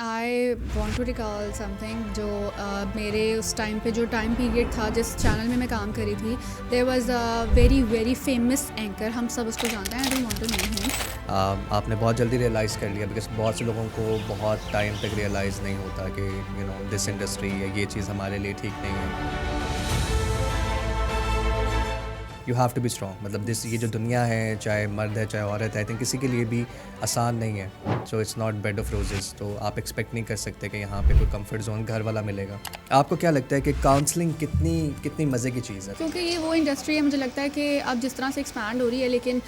I want to recall something जो मेरे उस टाइम पे जो टाइम पीरियड था जिस चैनल में मैं काम करी थी, there was a very very famous anchor, हम सब उसको जानते हैं, I don't want to name him. आपने बहुत जल्दी रियलाइज़ कर लिया बिकॉज बहुत से लोगों को बहुत टाइम तक रियलाइज़ नहीं होता कि दिस इंडस्ट्री या ये चीज़ हमारे लिए ठीक नहीं है। You have to be strong, मतलब ये जो दुनिया है, चाहे मर्द है चाहे औरत है, आई थिंक किसी के लिए भी आसान नहीं है। So it's not bed of roses. तो आप एक्सपेक्ट नहीं कर सकते कि यहाँ पे कोई कंफर्ट जोन घर वाला मिलेगा। आपको क्या लगता है कि काउंसलिंग कितनी मज़े की चीज़ है? क्योंकि ये वो इंडस्ट्री है, मुझे लगता है कि अब जिस तरह से एक्सपैंड हो रही है, लेकिन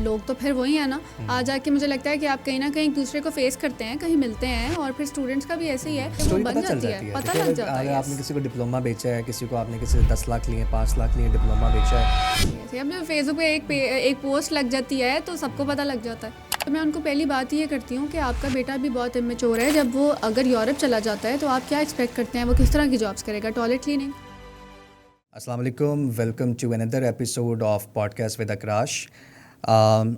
लोग तो फिर वही है ना। आज जाके मुझे लगता है कि आप कहीं ना कहीं एक दूसरे को फेस करते हैं, कहीं मिलते हैं, और फिर स्टूडेंट्स का भी ऐसे ही है, वो स्टोरी बन पता चल जाती जाती है, है। पता देखिए, लग जाता अगर है। आपने किसी को डिप्लोमा बेचा है, किसी को आपने किसी से 10 लाख लिए, 5 लाख लिए, डिप्लोमा बेचा है। अब जब फेसबुक पे एक पोस्ट लग जाती है तो सबको पता लग जाता है। तो मैं उनको पहली बात ये करती हूँ कि आपका बेटा भी बहुत इमेच्योर है, जब वो अगर यूरोप चला जाता है तो आप क्या एक्सपेक्ट करते हैं वो किस तरह की जॉब्स करेगा? Toilet cleaning. अस्सलाम वालेकुम, welcome to another episode of podcast with Akrash.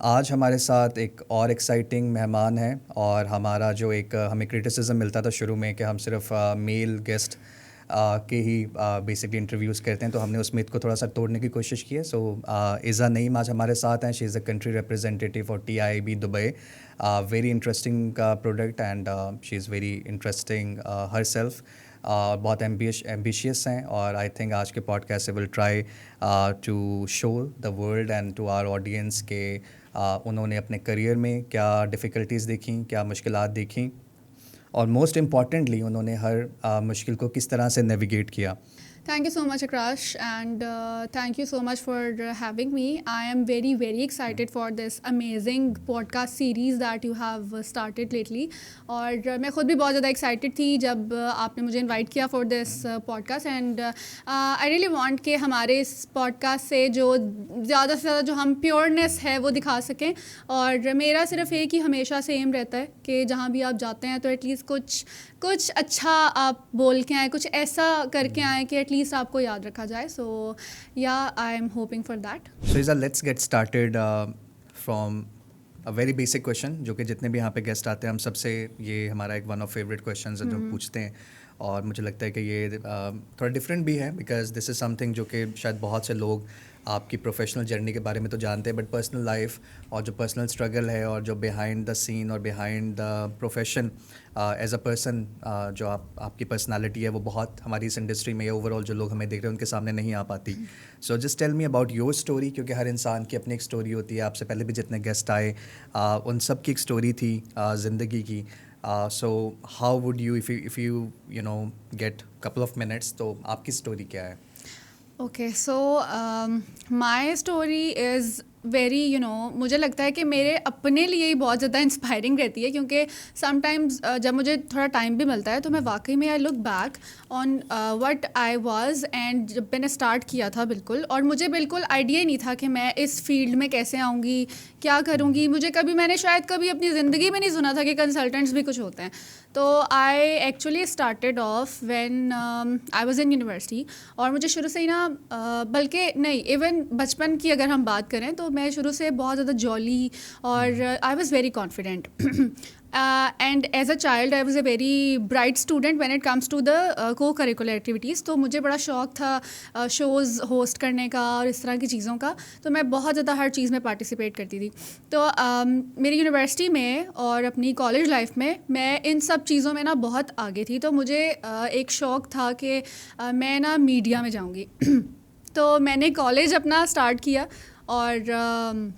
आज हमारे साथ एक और एक्साइटिंग मेहमान है, और हमारा जो एक हमें क्रिटिसिज्म मिलता था शुरू में कि हम सिर्फ मेल गेस्ट के ही बेसिकली इंटरव्यूज़ करते हैं, तो हमने उस मिथ को थोड़ा सा तोड़ने की कोशिश की है। सो इज़ा नईम आज हमारे साथ हैं। She is a country representative for TIAB Dubai. Very interesting product and she is very interesting herself. बहुत एम्बिशियस हैं, और आई थिंक आज के पॉडकास्ट से will try to show the world and to our audience के उन्होंने अपने career में क्या डिफ़िकल्टीज़ देखी, क्या मुश्किलात देखी, और मोस्ट इम्पॉर्टेंटली उन्होंने हर मुश्किल को किस तरह से नेविगेट किया। Thank you so much, Akrash, and thank you so much for having me. I am very, very excited for this amazing podcast series that you have started lately. और मैं खुद भी बहुत ज़्यादा excited थी जब आपने मुझे invite किया for this podcast, and I really want कि हमारे इस podcast से जो ज़्यादा से ज़्यादा जो हम pureness है वो दिखा सकें। और मेरा सिर्फ एक ही हमेशा से एम रहता है कि जहाँ भी आप जाते हैं तो एटलीस्ट कुछ अच्छा आप बोल के आए, कुछ ऐसा करके आए कि एटलीस्ट आपको याद रखा जाए। So yeah I am hoping for that. So Iza, let's get started from a very basic question, जो कि जितने भी यहाँ पे गेस्ट आते हैं हम सबसे, ये हमारा एक वन ऑफ फेवरेट क्वेश्चंस है जो पूछते हैं। और मुझे लगता है कि ये थोड़ा डिफरेंट भी है बिकॉज दिस इज़ समथिंग जो कि शायद बहुत से लोग आपकी प्रोफेशनल जर्नी के बारे में तो जानते हैं, बट पर्सनल लाइफ और जो पर्सनल स्ट्रगल है और जो बिहाइंड द सीन और behind the profession as a person, जो आपकी पर्सनालिटी है, वो बहुत हमारी इस इंडस्ट्री में ओवरऑल जो लोग हमें देख रहे हैं उनके सामने नहीं आ पाती। So just tell me about your story, क्योंकि हर इंसान की अपनी एक स्टोरी होती है। आपसे पहले भी जितने गेस्ट आए उन सब की एक स्टोरी थी ज़िंदगी की। So how would you if you know get couple of minutes, तो आपकी स्टोरी क्या है? Okay, so my story is very मुझे लगता है कि मेरे अपने लिए ही बहुत ज़्यादा इंस्पायरिंग रहती है, क्योंकि समटाइम्स जब मुझे थोड़ा टाइम भी मिलता है तो मैं वाकई में I look back on what I was, and जब मैंने स्टार्ट किया था बिल्कुल, और मुझे बिल्कुल आइडिया ही नहीं था कि मैं इस फील्ड में कैसे आऊँगी, क्या करूँगी। मैंने शायद कभी अपनी ज़िंदगी में नहीं सुना था कि कंसल्टेंट्स भी कुछ होते हैं। तो I actually started off when I was in university, और मुझे शुरू से ही ना बल्कि नहीं, इवन बचपन की अगर हम बात करें तो मैं शुरू से बहुत ज़्यादा जॉली और I was very confident. And as a child I was a very bright student when it comes to the co curricular activities. तो मुझे बड़ा शौक था शोज़ होस्ट करने का और इस तरह की चीज़ों का, तो मैं बहुत ज़्यादा हर चीज़ में पार्टिसिपेट करती थी। तो मेरी यूनिवर्सिटी में और अपनी कॉलेज लाइफ में मैं इन सब चीज़ों में ना बहुत आगे थी। तो मुझे एक शौक़ था कि मैं ना मीडिया में जाऊँगी। तो मैंने कॉलेज अपना स्टार्ट किया, और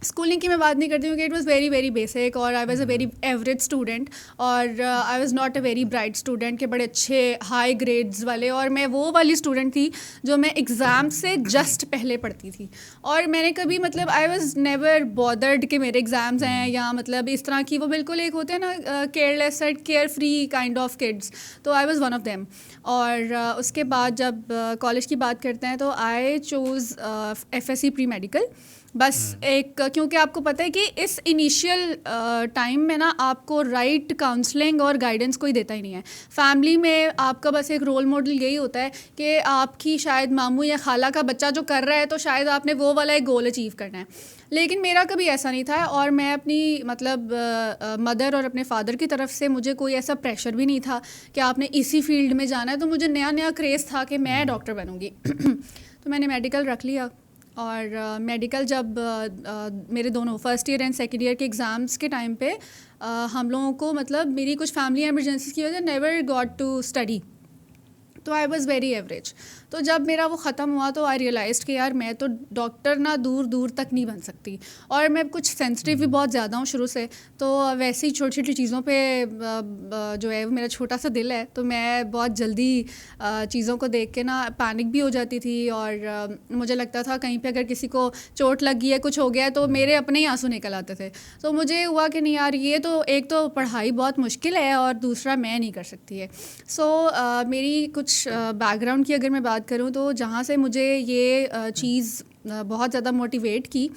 स्कूलिंग की मैं बात नहीं करती हूँ कि it was very very basic, और I was a very average student, और I was not a very bright student के बड़े अच्छे हाई ग्रेड्स वाले, और मैं वो वाली स्टूडेंट थी जो मैं एग्ज़ाम से जस्ट पहले पढ़ती थी। और मैंने कभी आई वाज़ नेवर बॉदर्ड कि मेरे एग्ज़ाम्स हैं, या इस तरह की, वो बिल्कुल एक होते हैं ना careless and care free kind of kids. तो I was one of them. और उसके बाद जब कॉलेज की बात करते हैं तो I choose FSC pre medical, बस एक क्योंकि आपको पता है कि इस इनिशियल टाइम में ना आपको राइट काउंसलिंग और गाइडेंस कोई देता ही नहीं है। फैमिली में आपका बस एक रोल मॉडल यही होता है कि आपकी शायद मामू या खाला का बच्चा जो कर रहा है तो शायद आपने वो वाला एक गोल अचीव करना है, लेकिन मेरा कभी ऐसा नहीं था। और मैं अपनी मतलब मदर और अपने फादर की तरफ से मुझे कोई ऐसा प्रेशर भी नहीं था कि आपने इसी फील्ड में जाना है। तो मुझे नया नया क्रेज़ था कि मैं डॉक्टर बनूंगी तो मैंने मेडिकल रख लिया। और मेडिकल जब मेरे दोनों first year and second year के एग्ज़ाम्स के टाइम पे हम लोगों को मतलब मेरी कुछ फैमिली एमरजेंसीज की वजह नेवर गॉट टू स्टडी, तो आई वॉज़ वेरी एवरेज। तो जब मेरा वो ख़त्म हुआ तो आई रियलाइज़ कि यार मैं तो डॉक्टर ना दूर दूर तक नहीं बन सकती। और मैं कुछ सेंसिटिव भी बहुत ज़्यादा हूँ शुरू से, तो वैसे ही छोटी छोटी चीज़ों पे जो है वो मेरा छोटा सा दिल है, तो मैं बहुत जल्दी चीज़ों को देख के ना पैनिक भी हो जाती थी। और मुझे लगता था कहीं पे अगर किसी को चोट लग गई है, कुछ हो गया है, तो मेरे अपने ही आंसू निकल आते थे। तो मुझे हुआ कि नहीं यार, ये तो एक तो पढ़ाई बहुत मुश्किल है और दूसरा मैं नहीं कर सकती है। सो मेरी कुछ बैकग्राउंड की अगर मैं बात करूं तो जहां से मुझे ये चीज़ बहुत ज़्यादा मोटिवेट की,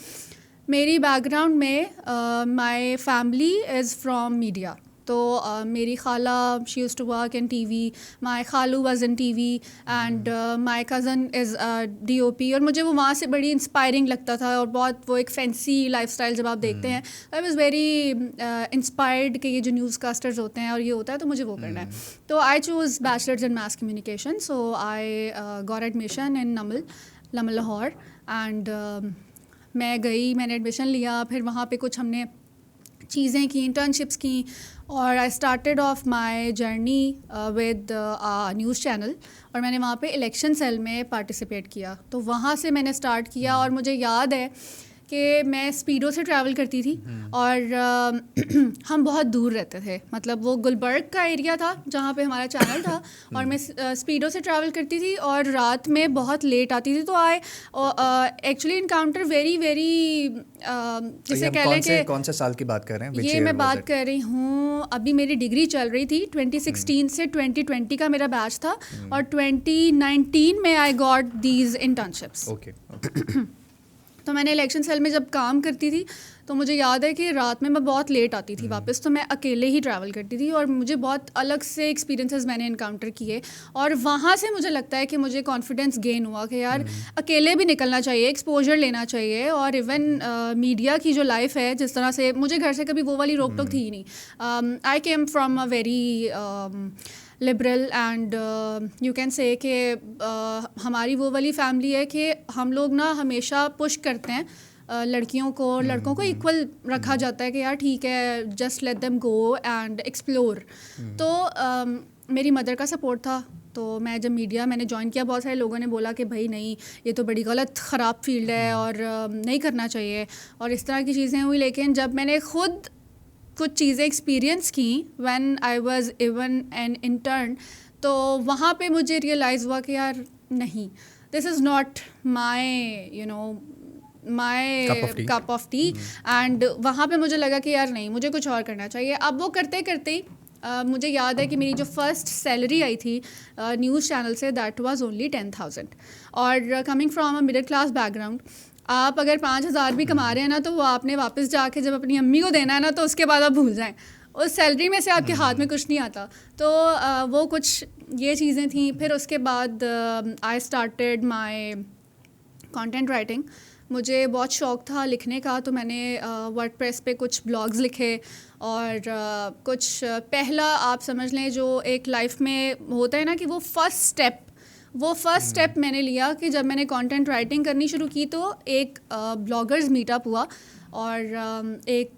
मेरी बैकग्राउंड में my family is from media. तो मेरी खाला she used to work in TV, my खालू was in TV and my cousin is DOP. और मुझे वो वहाँ से बड़ी इंस्पायरिंग लगता था और बहुत वो एक फैंसी लाइफस्टाइल जब आप देखते हैं, आई वाज वेरी इंस्पायर्ड कि ये जो न्यूज़ कास्टर्स होते हैं और ये होता है तो मुझे वो करना है। तो I choose bachelors in mass communication, so I got admission in NUML Lahore. And मैं गई, मैंने एडमिशन लिया, फिर वहाँ पे कुछ हमने चीज़ें की, इंटर्नशिप्स की, और आई started of my journey with news channel. और मैंने वहाँ पे इलेक्शन सेल में पार्टिसिपेट किया, तो वहाँ से मैंने स्टार्ट किया। और मुझे याद है कि मैं स्पीडो से ट्रैवल करती थी और हम बहुत दूर रहते थे, मतलब वो गुलबर्ग का एरिया था जहाँ पे हमारा चैनल था, और मैं स्पीडो से ट्रैवल करती थी और रात में बहुत लेट आती थी। तो आई एक्चुअली इनकाउंटर वेरी जिसे कह लें कि कौन से साल की बात कर रहे हैं? ये मैं बात कर रही हूँ, अभी मेरी डिग्री चल रही थी, 2016 से 2020 का मेरा बैच था, और 2019 में आई गॉट दीज इंटर्नशिप्स। तो मैंने इलेक्शन सेल में जब काम करती थी तो मुझे याद है कि रात में मैं बहुत लेट आती थी वापस, तो मैं अकेले ही ट्रैवल करती थी और मुझे बहुत अलग से एक्सपीरियंसेस मैंने इनकाउंटर किए। और वहाँ से मुझे लगता है कि मुझे कॉन्फिडेंस गेन हुआ कि यार अकेले भी निकलना चाहिए, एक्सपोजर लेना चाहिए। और इवन मीडिया की जो लाइफ है, जिस तरह से मुझे घर से कभी वो वाली रोक टोक थी ही नहीं। I came from a very liberal and you can say कि हमारी वो वाली फैमिली है कि हम लोग ना हमेशा पुश करते हैं लड़कों को इक्वल रखा जाता है कि यार ठीक है, just let them go and explore. तो मेरी मदर का सपोर्ट था। तो मैं जब मैंने ज्वाइन किया, बहुत सारे लोगों ने बोला कि भाई नहीं, ये तो बड़ी गलत ख़राब फील्ड है और नहीं करना चाहिए और इस तरह की चीज़ें हुई। लेकिन जब मैंने खुद कुछ चीज़ें एक्सपीरियंस की when I was even an intern, तो वहाँ पे मुझे रियलाइज़ हुआ कि यार नहीं, this is not my cup of T. And वहाँ पे मुझे लगा कि यार नहीं, मुझे कुछ और करना चाहिए। अब वो करते करते ही मुझे याद है कि मेरी जो फर्स्ट सैलरी आई थी न्यूज़ चैनल से, दैट वाज ओनली 10,000। और coming from a middle class background, आप अगर 5,000 भी कमा रहे हैं ना, तो वो आपने वापस जाके जब अपनी अम्मी को देना है ना, तो उसके बाद आप भूल जाएं, उस सैलरी में से आपके हाथ में कुछ नहीं आता। तो वो कुछ ये चीज़ें थी। फिर उसके बाद I started my content writing. मुझे बहुत शौक़ था लिखने का, तो मैंने वर्डप्रेस पे कुछ ब्लॉग्स लिखे और कुछ पहला आप समझ लें जो एक लाइफ में होता है ना कि वो फर्स्ट स्टेप मैंने लिया कि जब मैंने कंटेंट राइटिंग करनी शुरू की, तो एक ब्लॉगर्स मीटअप हुआ और एक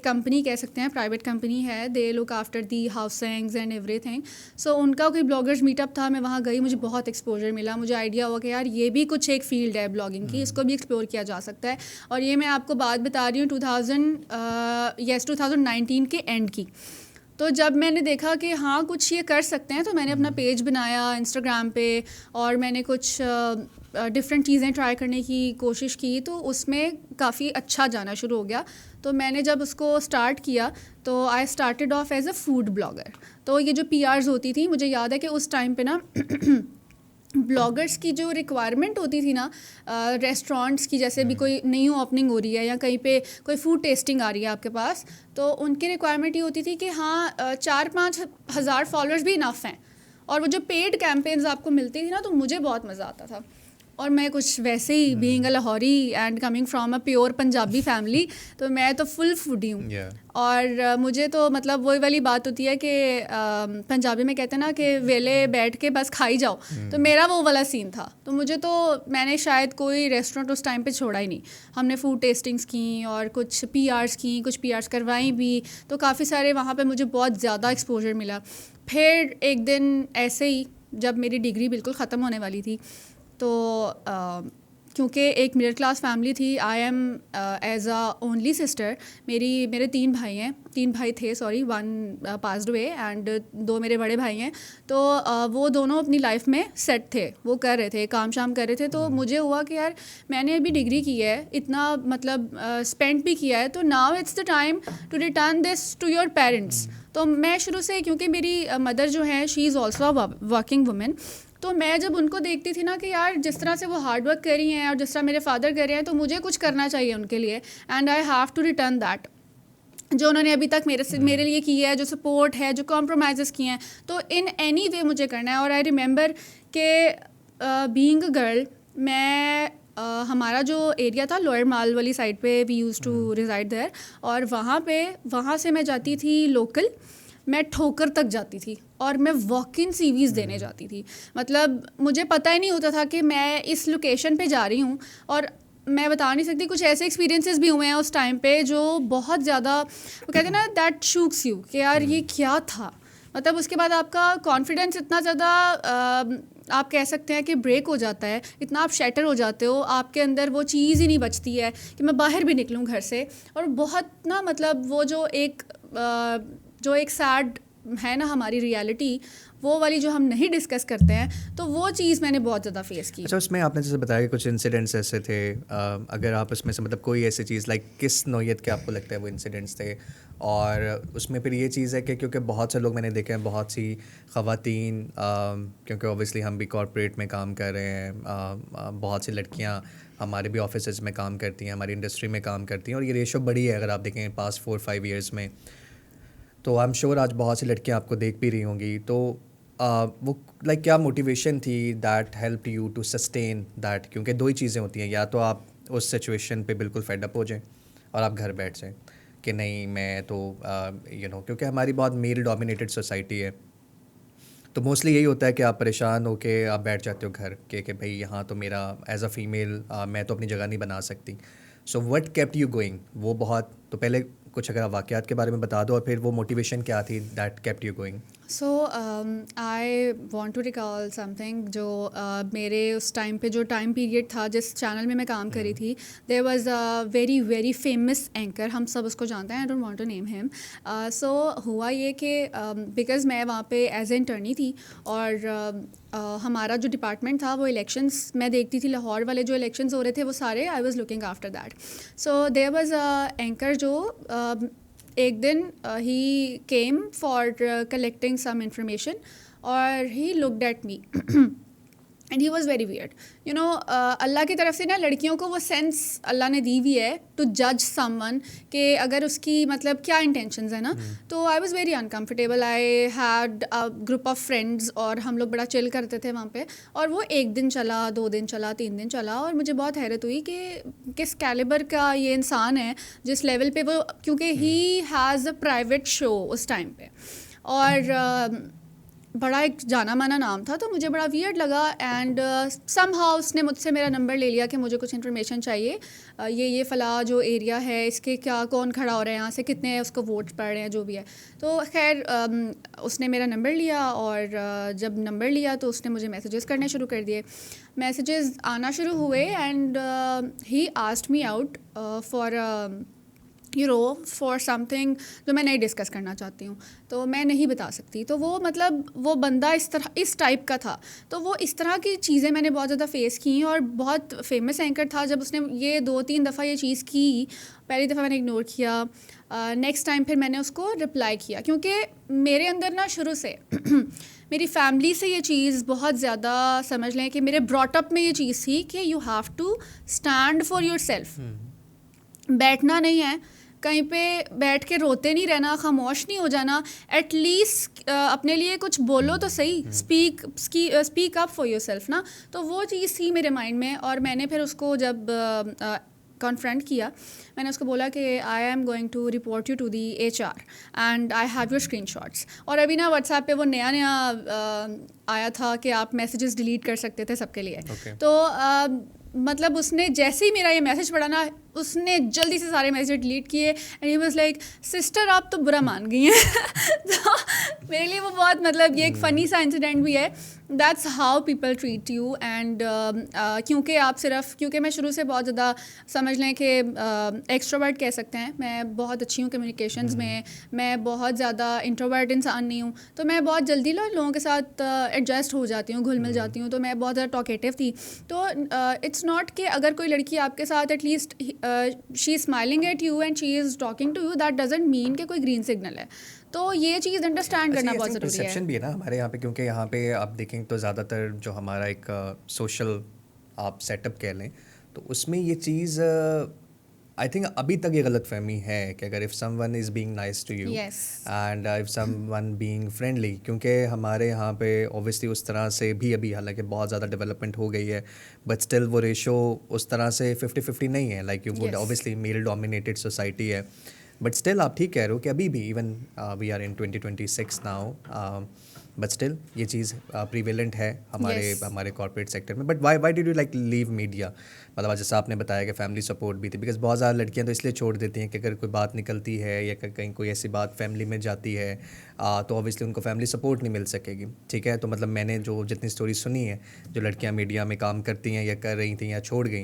कंपनी कह सकते हैं, प्राइवेट कंपनी है, they look after the housings and everything. So उनका कोई ब्लॉगर्स मीटअप था, मैं वहाँ गई, मुझे बहुत एक्सपोजर मिला, मुझे आइडिया हुआ कि यार ये भी कुछ एक फील्ड है ब्लॉगिंग की, इसको भी एक्सप्लोर किया जा सकता है। और ये मैं आपको बात बता रही हूँ 2019 के एंड की। तो जब मैंने देखा कि हाँ कुछ ये कर सकते हैं, तो मैंने अपना पेज बनाया इंस्टाग्राम पे और मैंने कुछ डिफरेंट चीज़ें ट्राई करने की कोशिश की, तो उसमें काफ़ी अच्छा जाना शुरू हो गया। तो मैंने जब उसको स्टार्ट किया तो I started off as a food blogger. तो ये जो PRs होती थी, मुझे याद है कि उस टाइम पे ना ब्लॉगर्स की जो रिक्वायरमेंट होती थी ना, रेस्टोरेंट्स की, जैसे भी कोई नई ओपनिंग हो रही है या कहीं पे कोई फूड टेस्टिंग आ रही है आपके पास, तो उनकी रिक्वायरमेंट ये होती थी कि हाँ 4-5 हज़ार फॉलोअर्स भी इनफ हैं, और वो जो पेड कैंपेन्स आपको मिलती थी ना, तो मुझे बहुत मज़ा आता था। और मैं कुछ वैसे ही being a Lahori and coming from a pure Punjabi family, तो मैं तो फुल फूडी हूँ। और मुझे तो मतलब वही वाली बात होती है कि पंजाबी में कहते हैं ना कि वेले बैठ के बस खाई जाओ, तो मेरा वो वाला सीन था। तो मुझे तो, मैंने शायद कोई रेस्टोरेंट उस टाइम पे छोड़ा ही नहीं। हमने फूड टेस्टिंग्स की और कुछ पीआर्स की, कुछ पीआर्स करवाई भी, तो काफ़ी सारे वहाँ पे मुझे बहुत ज़्यादा एक्सपोजर मिला। फिर एक दिन ऐसे ही जब मेरी डिग्री बिल्कुल ख़त्म होने वाली थी, तो क्योंकि एक मिडिल क्लास फैमिली थी, I am as a only sister. मेरे 3 भाई थे, सॉरी, 1 पास्ड अवे एंड 2 मेरे बड़े भाई हैं। तो वो दोनों अपनी लाइफ में सेट थे, वो कर रहे थे, काम शाम कर रहे थे। तो मुझे हुआ कि यार मैंने अभी डिग्री की है, इतना मतलब स्पेंड भी किया है, तो now it's the time to return this to your parents. तो मैं शुरू से, क्योंकि मेरी मदर जो है she is also a working women, तो मैं जब उनको देखती थी ना कि यार जिस तरह से वो हार्ड वर्क कर रही हैं और जिस तरह मेरे फादर कर रहे हैं, तो मुझे कुछ करना चाहिए उनके लिए, and I have to return that जो उन्होंने अभी तक मेरे लिए किया है, जो सपोर्ट है, जो कॉम्प्रोमाइज़ किए हैं, तो इन एनी वे मुझे करना है। और आई रिमेंबर कि बीइंग अ गर्ल, मैं हमारा जो एरिया था लोअर माल वाली साइड पे, we use to reside there, और वहाँ से मैं जाती थी लोकल, मैं ठोकर तक जाती थी और मैं वॉक इन सीवीज़ देने जाती थी। मतलब मुझे पता ही नहीं होता था कि मैं इस लोकेशन पे जा रही हूँ। और मैं बता नहीं सकती, कुछ ऐसे एक्सपीरियंसेस भी हुए हैं उस टाइम पे जो बहुत ज़्यादा, वो कहते हैं ना, दैट शूक्स यू कि यार ये क्या था। मतलब उसके बाद आपका कॉन्फिडेंस इतना ज़्यादा आप कह सकते हैं कि ब्रेक हो जाता है, इतना आप शैटर हो जाते हो, आपके अंदर वो चीज़ ही नहीं बचती है कि मैं बाहर भी निकलूँ घर से। और बहुत ना, मतलब वो जो एक सैड है ना हमारी रियलिटी, वो वाली जो हम नहीं डिस्कस करते हैं, तो वो चीज़ मैंने बहुत ज़्यादा फेस की। अच्छा, उसमें आपने जैसे बताया कि कुछ इंसिडेंट्स ऐसे थे, अगर आप उसमें से मतलब कोई ऐसी चीज़ लाइक किस नौयत के आपको लगता है वो इंसिडेंट्स थे? और उसमें फिर ये चीज़ है कि क्योंकि बहुत से लोग मैंने देखे हैं, बहुत सी ख़वातीन, क्योंकि ऑब्वियसली हम भी कॉर्पोरेट में काम कर रहे हैं, बहुत सी लड़कियाँ हमारे भी ऑफिसेज में काम करती हैं, हमारी इंडस्ट्री में काम करती हैं, और ये रेशो बड़ी है अगर आप देखें पास्ट 4-5 ईयर्स में। तो आई एम श्योर आज बहुत सी लड़कियां आपको देख भी रही होंगी, तो वो लाइक क्या मोटिवेशन थी that help you to sustain that? क्योंकि 2 ही चीज़ें होती हैं, या तो आप उस सिचुएशन पे बिल्कुल फेड अप हो जाएं और आप घर बैठ जाएं कि नहीं मैं तो क्योंकि हमारी बहुत मेल डोमिनेटेड सोसाइटी है, तो मोस्टली यही होता है कि आप परेशान हो के आप बैठ जाते हो घर कि भाई यहाँ तो मेरा एज अ फीमेल मैं तो अपनी जगह नहीं बना सकती। So what kept you going? वो बहुत, तो पहले कुछ अगर आप वाक़यात के बारे में बता दो और फिर वो मोटिवेशन क्या थी that kept you going? So I want to recall something जो मेरे उस टाइम पे जो टाइम पीरियड था जिस चैनल में मैं काम कर रही थी, there was a very very famous anchor, हम सब उसको जानते हैं, I don't want to name him. So हुआ ये कि बिकॉज़ मैं वहाँ पे एज ए इंटर्नी थी, और हमारा जो डिपार्टमेंट था वो इलेक्शंस मैं देखती थी, लाहौर वाले जो इलेक्शंस हो रहे थे वो सारे I was looking after that. So there was a anchor जो एक दिन he came for collecting some information, और he looked at me and he was very weird. Allah की तरफ से ना लड़कियों को वो सेंस अल्लाह ने दी हुई है टू जज समवन कि अगर उसकी मतलब क्या इंटेंशंस है ना। तो I was very uncomfortable. I had a group of friends और हम लोग बड़ा चिल करते थे वहाँ पे, और वो 1 दिन चला, 2 दिन चला, 3 दिन चला, और मुझे बहुत हैरत हुई कि किस कैलिबर का ये इंसान है जिस लेवल पे वो, क्योंकि he has a private show उस टाइम पे, और बड़ा एक जाना माना नाम था, तो मुझे बड़ा वियर्ड लगा। एंड समहाउ उसने मुझसे मेरा नंबर ले लिया कि मुझे कुछ इन्फॉर्मेशन चाहिए, ये फ़ला जो एरिया है इसके क्या, कौन खड़ा हो रहा है यहाँ से, कितने उसको वोट पड़ रहे हैं, जो भी है। तो खैर उसने मेरा नंबर लिया, और जब नंबर लिया तो उसने मुझे मैसेजेस करने शुरू कर दिए। मैसेजेस आना शुरू हुए, and he asked me out for something जो मैं नहीं डिस्कस करना चाहती हूँ, तो मैं नहीं बता सकती। तो वो मतलब वो बंदा इस टाइप का था। तो वो इस तरह की चीज़ें मैंने बहुत ज़्यादा फेस की, और बहुत फेमस एंकर था। जब उसने ये 2-3 दफ़ा ये चीज़ की, पहली दफ़ा मैंने इग्नोर किया, नेक्स्ट टाइम फिर मैंने उसको रिप्लाई किया, क्योंकि मेरे अंदर ना शुरू से मेरी फैमिली से ये चीज़ बहुत ज़्यादा समझ लें कि मेरे ब्रॉटअप में ये चीज़ थी कि you have to stand for yourself. बैठना नहीं है कहीं पे बैठ के रोते नहीं रहना, खामोश नहीं हो जाना, एटलीस्ट अपने लिए कुछ बोलो तो सही, speak up for your self ना। तो वो चीज़ थी मेरे माइंड में, और मैंने फिर उसको जब कॉन्फ्रंट किया, मैंने उसको बोला कि I am going to report you to the HR and I have your screenshots. और अभी ना व्हाट्सएप पे वो नया आया था कि आप मैसेजेस डिलीट कर सकते थे सबके लिए। तो मतलब उसने जैसे ही मेरा ये मैसेज पढ़ा ना, उसने जल्दी से सारे मैसेज डिलीट किए and he was like sister आप तो बुरा मान गई हैं। तो मेरे लिए वो बहुत मतलब ये एक फ़नी सा इंसिडेंट भी है। That's how people treat you. And क्योंकि मैं शुरू से बहुत ज़्यादा समझ लें कि एक्सट्रोवर्ट कह सकते हैं, मैं बहुत अच्छी हूँ कम्युनिकेशंस में, मैं बहुत ज़्यादा इंट्रोवर्ट इंसान नहीं हूँ, तो मैं बहुत जल्दी लोगों के साथ एडजस्ट हो जाती हूँ, घुल मिल जाती हूँ। तो मैं बहुत ज़्यादा टॉकेटिव थी। तो इट्स नॉट कि अगर कोई लड़की आपके साथ at least she smiling at you and she is talking to you, that doesn't mean कि कोई ग्रीन सिग्नल है। तो ये चीज़ अंडरस्टैंड करना बहुत ज़रूरी है। परसेप्शन भी है ना हमारे यहाँ पे, क्योंकि यहाँ पे आप देखें तो ज़्यादातर जो हमारा एक सोशल आप सेटअप कह लें, तो उसमें ये चीज़ आई थिंक अभी तक ये गलतफहमी है कि अगर if someone is being nice to you and if someone being friendly, क्योंकि हमारे यहाँ पे ऑब्वियसली उस तरह से भी अभी हालांकि बहुत ज़्यादा डेवलपमेंट हो गई है, बट स्टिल वो रेशो उस तरह से 50-50 नहीं है। Like you would obviously male dominated society है, बट स्टिल आप ठीक कह रहे हो कि अभी भी even we are in 2026 now, but still ये चीज़ प्रीवेलेंट है हमारे कॉर्पोरेट सेक्टर में। But why did you like leave media? मतलब जैसा आपने बताया कि फैमिली सपोर्ट भी थी, बिकॉज बहुत ज़्यादा लड़कियां तो इसलिए छोड़ देती हैं कि अगर कोई बात निकलती है या कहीं कोई ऐसी बात फैमिली में जाती है तो ऑब्वियसली उनको फैमिली सपोर्ट नहीं मिल सकेगी। ठीक है, तो मतलब मैंने जो जितनी स्टोरी सुनी है, जो लड़कियां मीडिया में काम करती हैं या कर रही थी या छोड़ गई,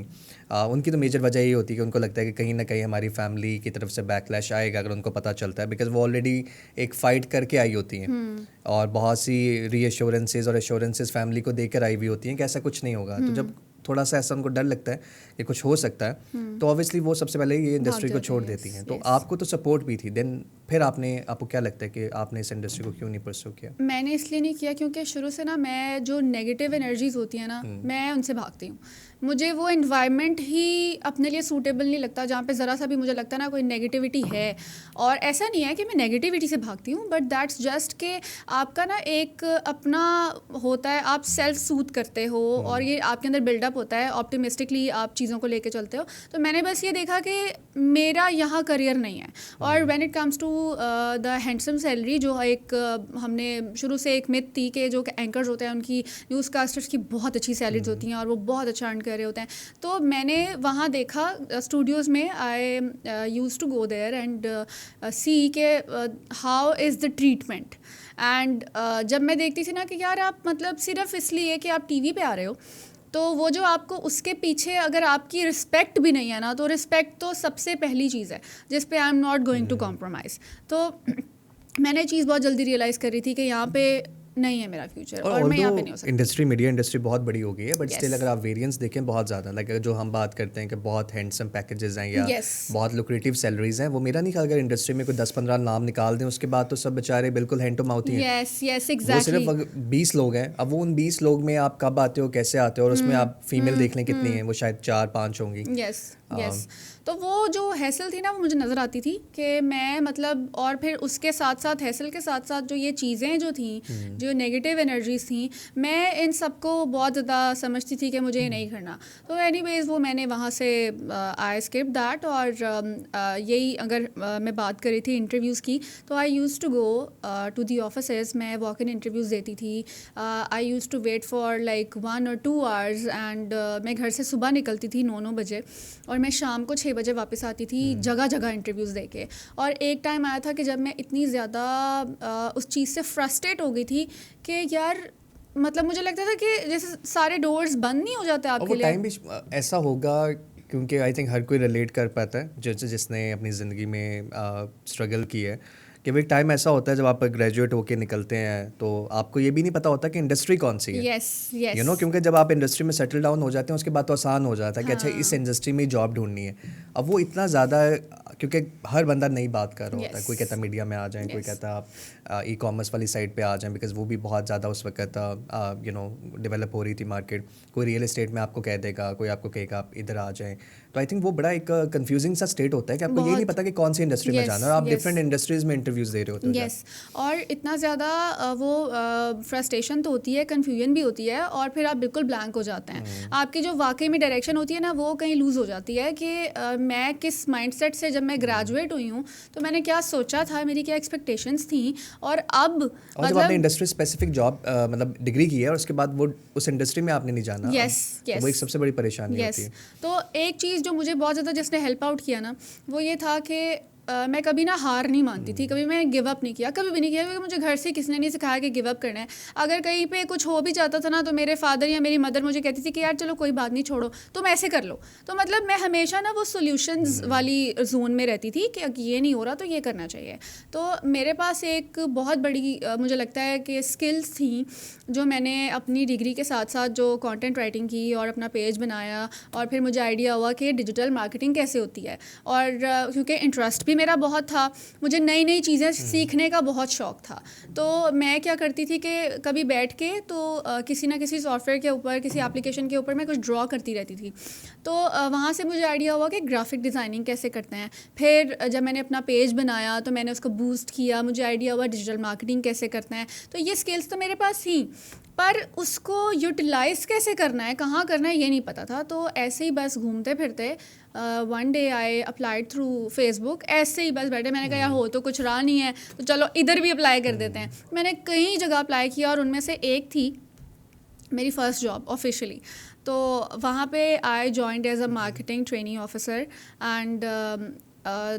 उनकी तो मेजर वजह ये होती है कि उनको लगता है कि कहीं ना कहीं हमारी फैमिली की तरफ से बैकलैश आएगा अगर उनको पता चलता है, बिकॉज वो ऑलरेडी एक फ़ाइट करके आई होती हैं और बहुत सी रीअश्योरेंसेज और एश्योरेंसेज फैमिली को देकर आई हुई होती हैं कि ऐसा कुछ नहीं होगा। तो जब थोड़ा सा ऐसा उनको डर लगता है कि कुछ हो सकता है, तो ऑब्वियसली वो सबसे पहले ये इंडस्ट्री को छोड़ देती हैं। तो आपको तो सपोर्ट भी थी, देन फिर आपको क्या लगता है कि आपने इस इंडस्ट्री को क्यों नहीं परस्यू किया? मैंने इसलिए नहीं किया क्योंकि शुरू से ना मैं जो नेगेटिव एनर्जीज होती हैं ना, मैं उनसे भागती हूँ। मुझे वो इन्वायरमेंट ही अपने लिए सूटेबल नहीं लगता जहाँ पे ज़रा सा भी मुझे लगता है ना कोई नेगेटिविटी है। और ऐसा नहीं है कि मैं नेगेटिविटी से भागती हूँ, बट दैट्स जस्ट कि आपका ना एक अपना होता है, आप सेल्फ सूथ करते हो और ये आपके अंदर बिल्डअप होता है, ऑप्टिमिस्टिकली आप चीज़ों को लेके चलते हो। तो मैंने बस ये देखा कि मेरा यहाँ करियर नहीं है। और when it comes to the handsome salary, जो एक हमने शुरू से एक मिथ थी कि जो एंकर्स होते हैं उनकी, न्यूज़ कास्टर्स की बहुत अच्छी सैलरीज होती हैं और वो बहुत अच्छा अर्न कर रहे होते हैं। तो मैंने वहाँ देखा स्टूडियोज़ में, I use to go there and see के how is the treatment. And जब मैं देखती थी ना कि यार आप मतलब सिर्फ इसलिए कि आप टीवी पे आ रहे हो, तो वो जो आपको उसके पीछे अगर आपकी रिस्पेक्ट भी नहीं है ना, तो रिस्पेक्ट तो सबसे पहली चीज़ है जिस पे I am not going to compromise. तो मैंने चीज़ बहुत जल्दी रियलाइज़ करी थी कि यहाँ पे नहीं है मेरा फ्यूचर और मैं यहाँ पे नहीं हो सकती। मीडिया इंडस्ट्री बहुत बड़ी हो गई है, बट स्टिल अगर आप वेरिएंस देखें बहुत ज़्यादा, लाइक जो हम बात करते हैं कि बहुत हैंडसम पैकेजेस हैं या बहुत लुक्रेटिव सैलरीज हैं, वो मेरा नहीं ख्याल अगर इंडस्ट्री में कोई 10-15 नाम निकाल दें उसके बाद तो सब बेचारे बिल्कुल हैंड टू माउथ ही हैं। वो सिर्फ 20 लोग हैं, अब वो उन 20 लोग में आप कब आते हो, कैसे आते हो, और उसमें आप फीमेल देख लें कितनी हैं, वो शायद 4-5 होंगी। यस तो वो जो हैसल थी ना, वो मुझे नज़र आती थी कि मैं मतलब, और फिर उसके साथ साथ हैसल के साथ साथ जो ये चीज़ें जो थी, जो नेगेटिव एनर्जीज थी, मैं इन सबको बहुत ज़्यादा समझती थी कि मुझे ये नहीं करना। तो एनीवेज वो मैंने वहाँ से आई स्किप दैट। और यही अगर मैं बात करी थी इंटरव्यूज़ की, तो I use to go to the offices, मैं वॉक इन इंटरव्यूज़ देती थी। I use to wait for like 1 or 2 hours and मैं घर से सुबह निकलती थी 9 बजे और मैं शाम को 6 बजे वापस आती थी, जगह जगह इंटरव्यूज़ देके। और एक टाइम आया था कि जब मैं इतनी ज़्यादा उस चीज़ से फ्रस्ट्रेट हो गई थी कि यार मतलब मुझे लगता था कि जैसे सारे डोर्स बंद नहीं हो जाते आपके लिए। टाइम भी ऐसा होगा क्योंकि आई थिंक हर कोई रिलेट कर पाता है जिसने अपनी ज़िंदगी में स्ट्रगल की है, कि वो एक टाइम ऐसा होता है जब आप ग्रेजुएट होके निकलते हैं तो आपको ये भी नहीं पता होता कि इंडस्ट्री कौन सी है, यस यस यू नो, क्योंकि जब आप इंडस्ट्री में सेटल डाउन हो जाते हैं उसके बाद तो आसान हो जाता है कि अच्छा इस हाँ इंडस्ट्री में जॉब ढूंढनी है। अब वो इतना ज़्यादा, क्योंकि हर बंदा नई बात कर रहा होता है, कोई कहता है मीडिया में आ जाएं, कोई यस कहता है आप ई कॉमर्स वाली साइड पे आ जाएं बिकॉज वो भी बहुत ज़्यादा उस वक्त यू नो डेवलप हो रही थी मार्केट। कोई रियल एस्टेट में आपको कह देगा, कोई आपको कहेगा आप इधर आ जाएं। तो आई थिंक वो बड़ा एक कंफ्यूजिंग सा स्टेट होता है कि आपको यही नहीं बहुत पता कि कौन सी इंडस्ट्री में यस जाना है, और आप यस डिफरेंट इंडस्ट्रीज़ में इंटरव्यूज़ दे रहे होते हो जाके। यस और इतना ज़्यादा वो फ्रस्ट्रेशन तो होती है, कन्फ्यूजन भी होती है, और फिर आप बिल्कुल ब्लैंक हो जाते हैं। आपकी जो वाकई में डायरेक्शन होती है ना, वो कहीं लूज़ हो जाती है कि मैं किस माइंडसेट से जब मैं ग्रेजुएट हुई हूँ तो मैंने क्या सोचा था, मेरी क्या एक्सपेक्टेशंस थी, और अब और जब आपने मतलब इंडस्ट्री स्पेसिफिक जॉब मतलब डिग्री की है और उसके बाद वो उस इंडस्ट्री में आपने नहीं जाना, यस तो वो एक यस सबसे बड़ी परेशानी होती यस है। तो एक चीज़ जो मुझे बहुत ज़्यादा जिसने हेल्प आउट किया ना, वो ये था कि मैं कभी ना हार नहीं मानती थी, कभी मैं गिव अप नहीं किया, कभी भी नहीं किया, क्योंकि मुझे घर से किसी ने नहीं सिखाया कि गिव अप करना है। अगर कहीं पे कुछ हो भी जाता था ना, तो मेरे फादर या मेरी मदर मुझे कहती थी कि यार चलो कोई बात नहीं, छोड़ो तुम ऐसे कर लो। तो मतलब मैं हमेशा ना वो सॉल्यूशंस वाली जोन में रहती थी कि ये नहीं हो रहा तो ये करना चाहिए। तो मेरे पास एक बहुत बड़ी मुझे लगता है कि स्किल्स थी जो मैंने अपनी डिग्री के साथ साथ जो कंटेंट राइटिंग की और अपना पेज बनाया, और फिर मुझे आइडिया हुआ कि डिजिटल मार्केटिंग कैसे होती है। और क्योंकि इंटरेस्ट भी मेरा बहुत था, मुझे नई नई चीज़ें सीखने का बहुत शौक़ था, तो मैं क्या करती थी कि कभी बैठ के तो किसी ना किसी सॉफ्टवेयर के ऊपर, किसी एप्लीकेशन के ऊपर मैं कुछ ड्रॉ करती रहती थी। तो वहाँ से मुझे आइडिया हुआ कि ग्राफिक डिज़ाइनिंग कैसे करते हैं। फिर जब मैंने अपना पेज बनाया तो मैंने उसको बूस्ट किया, मुझे आइडिया हुआ डिजिटल मार्केटिंग कैसे करते हैं। तो ये स्किल्स तो मेरे पास थी, पर उसको यूटिलाइज़ कैसे करना है, कहाँ करना है, ये नहीं पता था। तो ऐसे ही बस घूमते फिरते one day I applied through Facebook, ऐसे ही बस बैठे, मैंने कहा यार हो तो कुछ रहा नहीं है तो चलो इधर भी अप्लाई कर देते हैं। मैंने कई जगह अप्लाई किया और उनमें से एक थी मेरी फ़र्स्ट जॉब ऑफिशियली। तो वहाँ पे I joined as a marketing training officer, and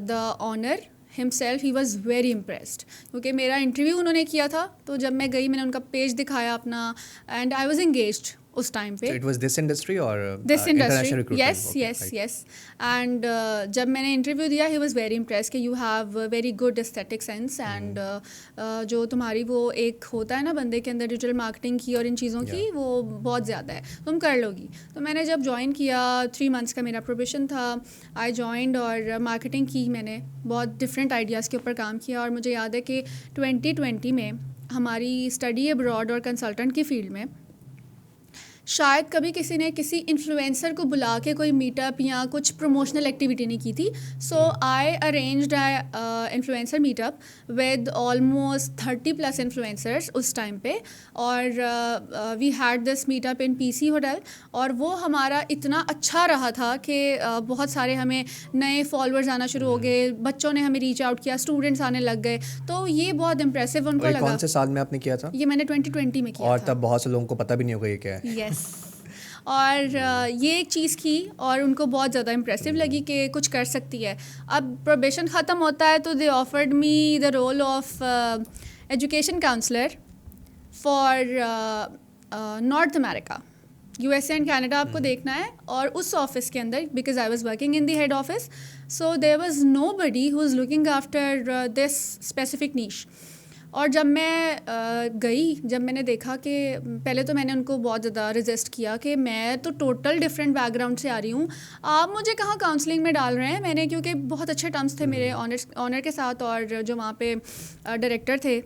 the owner himself ही वॉज़ वेरी इम्प्रेस्ड, क्योंकि मेरा इंटरव्यू उन्होंने किया था। तो जब मैं गई, मैंने उनका पेज दिखाया अपना, एंड आई वॉज एंगेज्ड उस टाइम पे। So it was this industry or this international industry, recruitment? Yes Okay, yes right. Yes. And जब मैंने इंटरव्यू दिया, ही वॉज़ वेरी इम्प्रेस कि you have very good aesthetic sense, and जो तुम्हारी वो एक होता है ना बंदे के अंदर डिजिटल मार्केटिंग की और इन चीज़ों की, वो बहुत ज़्यादा है, तुम कर लोगी। तो मैंने जब ज्वाइन किया, 3 months का मेरा प्रोबेशन था, आई जॉइंड, और मार्केटिंग की मैंने, बहुत डिफरेंट आइडियाज़ के ऊपर काम किया। और मुझे याद है कि 2020 में हमारी स्टडी अब्रॉड और कंसल्टेंट की फील्ड में शायद कभी किसी ने किसी इन्फ्लुएंसर को बुला के कोई मीटअप या कुछ प्रमोशनल एक्टिविटी नहीं की थी। So I arranged influencer meetup with almost 30+ influencers उस टाइम पे, और we had this meetup in PC hotel. और वो हमारा इतना अच्छा रहा था कि बहुत सारे हमें नए फॉलोअर्स आना शुरू हो गए, बच्चों ने हमें रीच आउट किया, स्टूडेंट्स आने लग गए। तो ये बहुत इम्प्रेसिव उनको और ये लगा। कौन से साल में आपने किया था? ये मैंने 2020 में किया और था। तब बहुत से लोगों को पता भी नहीं होगा ये क्या है। यस और ये एक चीज़ की, और उनको बहुत ज़्यादा इम्प्रेसिव लगी कि कुछ कर सकती है। अब प्रोबेशन ख़त्म होता है तो they offered me the role of education counsellor for North America, USA and Canada आपको देखना है। और उस ऑफिस के अंदर, because I was working in the head office, so there was nobody who is looking after this specific niche. और जब मैं गई, जब मैंने देखा कि पहले तो मैंने उनको बहुत ज़्यादा रेजिस्ट किया कि मैं तो टोटल डिफरेंट बैकग्राउंड से आ रही हूँ, आप मुझे कहाँ काउंसलिंग में डाल रहे हैं। मैंने, क्योंकि बहुत अच्छे टर्म्स थे मेरे ऑनर के साथ, और जो वहाँ पे डायरेक्टर थे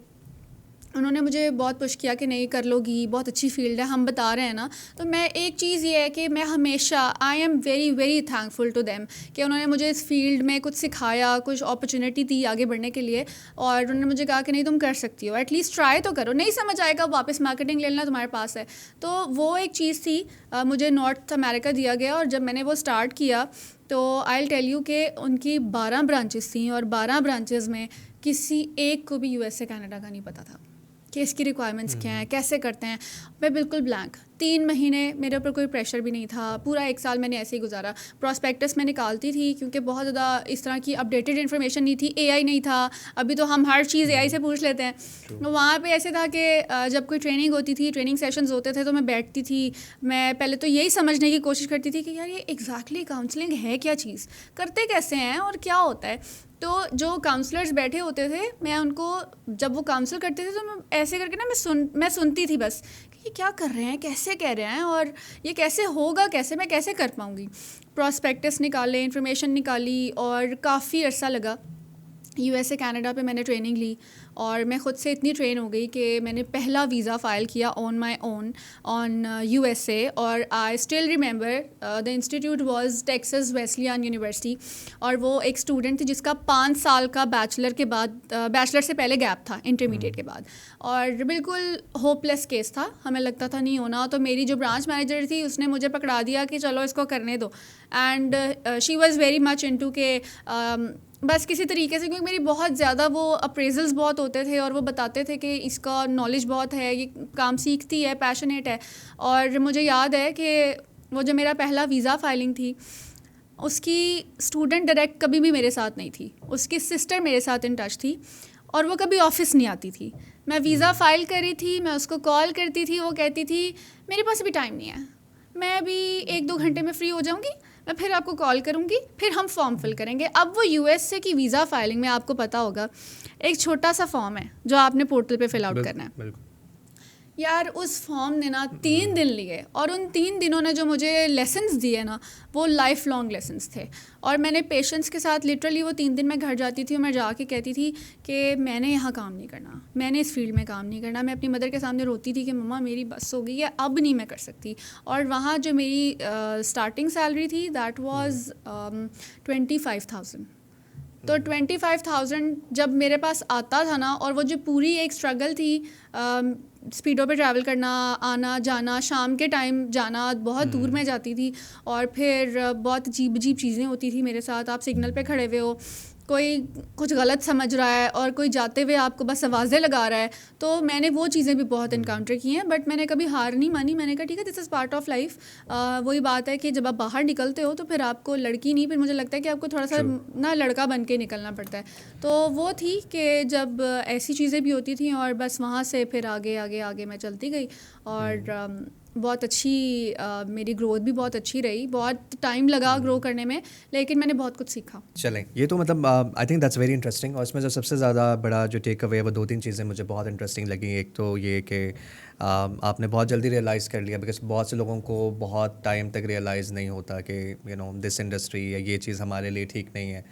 उन्होंने मुझे बहुत पुश किया कि नहीं कर लोगी, बहुत अच्छी फील्ड है, हम बता रहे हैं ना। तो मैं, एक चीज़ ये है कि मैं हमेशा, I am very very thankful to them कि उन्होंने मुझे इस फील्ड में कुछ सिखाया, कुछ अपॉर्चुनिटी दी आगे बढ़ने के लिए। और उन्होंने मुझे कहा कि नहीं तुम कर सकती हो, एटलीस्ट ट्राई तो करो, नहीं समझ आएगा वापस मार्केटिंग ले लेना, तुम्हारे पास है। तो वो एक चीज़ थी, मुझे नॉर्थ अमेरिका दिया गया। और जब मैंने वो स्टार्ट किया तो आई विल टेल यू कि उनकी 12 ब्रांचेस थी, और 12 ब्रांचेस में किसी एक को भी USA कनाडा का नहीं पता था कि इसकी रिक्वायरमेंट्स क्या हैं, कैसे करते हैं। मैं बिल्कुल ब्लैंक, 3 महीने मेरे ऊपर कोई प्रेशर भी नहीं था, पूरा 1 साल मैंने ऐसे ही गुजारा। प्रॉस्पेक्टस मैं निकालती थी क्योंकि बहुत ज़्यादा इस तरह की अपडेटेड इन्फॉर्मेशन नहीं थी, एआई नहीं था, अभी तो हम हर चीज़ एआई से पूछ लेते हैं। तो वहाँ पे ऐसे था कि जब कोई ट्रेनिंग होती थी, ट्रेनिंग सेशंस होते थे, तो मैं बैठती थी, मैं पहले तो यही समझने की कोशिश करती थी कि यार ये एग्जैक्टली काउंसलिंग है क्या चीज़, करते कैसे हैं और क्या होता है। तो जो काउंसलर्स बैठे होते थे, मैं उनको जब वो काउंसल करते थे तो मैं ऐसे करके ना मैं सुनती थी बस कि ये क्या कर रहे हैं, कैसे कह रहे हैं और ये कैसे होगा, कैसे मैं कैसे कर पाऊँगी। प्रॉस्पेक्टस निकाले, इन्फॉर्मेशन निकाली और काफ़ी अरसा लगा। यूएसए कनाडा पे मैंने ट्रेनिंग ली और मैं ख़ुद से इतनी ट्रेन हो गई कि मैंने पहला वीज़ा फ़ाइल किया on my own on USA. और I still remember the institute was Texas Wesleyan University, और वो एक स्टूडेंट थी जिसका 5 साल का बैचलर के बाद बैचलर से पहले गैप था, इंटरमीडिएट के बाद, और बिल्कुल होपलेस केस था, हमें लगता था नहीं होना। तो मेरी जो ब्रांच मैनेजर थी उसने मुझे पकड़ा दिया कि चलो इसको करने दो, and she was very much into के बस किसी तरीके से, क्योंकि मेरी बहुत ज़्यादा वो अप्रेजल्स बहुत होते थे और वो बताते थे कि इसका नॉलेज बहुत है, ये काम सीखती है, पैशनेट है। और मुझे याद है कि वो जो मेरा पहला वीज़ा फाइलिंग थी, उसकी स्टूडेंट डायरेक्ट कभी भी मेरे साथ नहीं थी, उसकी सिस्टर मेरे साथ इन टच थी और वो कभी ऑफिस नहीं आती थी। मैं वीज़ा फ़ाइल करी थी, मैं उसको कॉल करती थी, वो कहती थी मेरे पास अभी टाइम नहीं है, मैं अभी 1-2 घंटे में फ्री हो जाऊँगी, मैं फिर आपको कॉल करूँगी, फिर हम फॉर्म फिल करेंगे। अब वो यूएसए की वीज़ा फाइलिंग में आपको पता होगा एक छोटा सा फॉर्म है जो आपने पोर्टल पे फिल आउट करना है। यार उस फॉर्म ने ना 3 दिन लिए, और उन 3 दिनों ने जो मुझे लेसन्स दिए ना, वो लाइफ लॉन्ग लेसन्स थे। और मैंने पेशेंस के साथ लिटरली वो 3 दिन मैं घर जाती थी और मैं जाके कहती थी कि मैंने यहाँ काम नहीं करना, मैंने इस फील्ड में काम नहीं करना। मैं अपनी मदर के सामने रोती थी कि मम्मा मेरी बस हो गई है, अब नहीं मैं कर सकती। और वहाँ जो मेरी स्टार्टिंग सैलरी थी दैट वाज 25,000। तो 25,000 जब मेरे पास आता था ना, और वो जो पूरी एक स्ट्रगल थी, स्पीडो पे ट्रैवल करना, आना जाना, शाम के टाइम जाना, बहुत दूर में जाती थी, और फिर बहुत अजीब अजीब चीज़ें होती थी मेरे साथ। आप सिग्नल पे खड़े हुए हो, कोई कुछ गलत समझ रहा है और कोई जाते हुए आपको बस आवाज़ें लगा रहा है। तो मैंने वो चीज़ें भी बहुत इनकाउंटर की हैं, बट मैंने कभी हार नहीं मानी। मैंने कहा ठीक है, this is part of life. वही बात है कि जब आप बाहर निकलते हो तो फिर आपको लड़की नहीं, फिर मुझे लगता है कि आपको थोड़ा सा ना लड़का बन के निकलना पड़ता है। तो वो थी कि जब ऐसी चीज़ें भी होती थी, और बस वहाँ से फिर आगे आगे आगे मैं चलती गई, और बहुत अच्छी मेरी ग्रोथ भी बहुत अच्छी रही। बहुत टाइम लगा ग्रो करने में, लेकिन मैंने बहुत कुछ सीखा। चलें, ये तो मतलब I think that's very interesting. और इसमें जो सबसे ज़्यादा बड़ा जो टेक अवे है वो 2-3 चीज़ें मुझे बहुत इंटरेस्टिंग लगी। एक तो ये कि आपने बहुत जल्दी रियलाइज़ कर लिया, बिकॉज बहुत से लोगों को बहुत टाइम तक रियलाइज़ नहीं होता कि दिस इंडस्ट्री या ये चीज़ हमारे लिए ठीक नहीं है।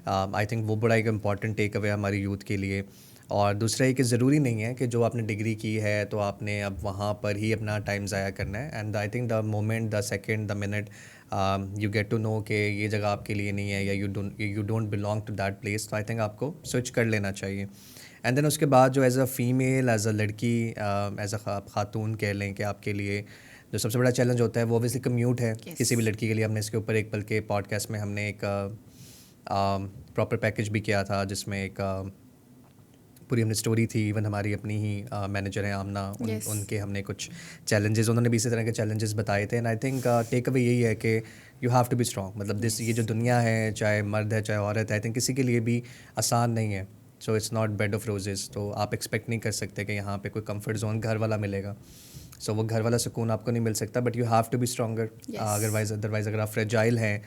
आई थिंक वो बड़ा एक इम्पॉर्टेंट टेक अवे हमारी यूथ के लिए। और दूसरा ये कि ज़रूरी नहीं है कि जो आपने डिग्री की है तो आपने अब वहाँ पर ही अपना टाइम ज़ाया करना है। And I think the moment, the second, the minute you get to know कि ये जगह आपके लिए नहीं है, या you don't belong to that place, तो आई थिंक आपको स्विच कर लेना चाहिए। एंड देन उसके बाद जो as a female, as a लड़की, एज़ अ खातून कह लें कि आपके लिए जो सबसे बड़ा चैलेंज होता है वो ऑब्वियसली कम्यूट है। किसी भी लड़की के लिए हमने इसके ऊपर एक बल्कि पॉडकास्ट में हमने एक प्रॉपर पैकेज भी किया था, जिसमें एक पूरी हमने स्टोरी थी। इवन हमारी अपनी ही मैनेजर हैं आमना, उनके हमने कुछ चैलेंजेस, उन्होंने भी इसी तरह के चैलेंजेस बताए थे। And I think take away यही है कि you have to be strong. मतलब दिस ये जो दुनिया है, चाहे मर्द है चाहे औरत है, आई थिंक किसी के लिए भी आसान नहीं है। So it's not bed of roses. तो आप एक्सपेक्ट नहीं कर सकते कि यहाँ पे कोई कंफर्ट जोन घर वाला मिलेगा। सो वो घर वाला सुकून आपको नहीं मिल सकता, but you have to be stronger. Otherwise अगर आप फ्रेजाइल हैं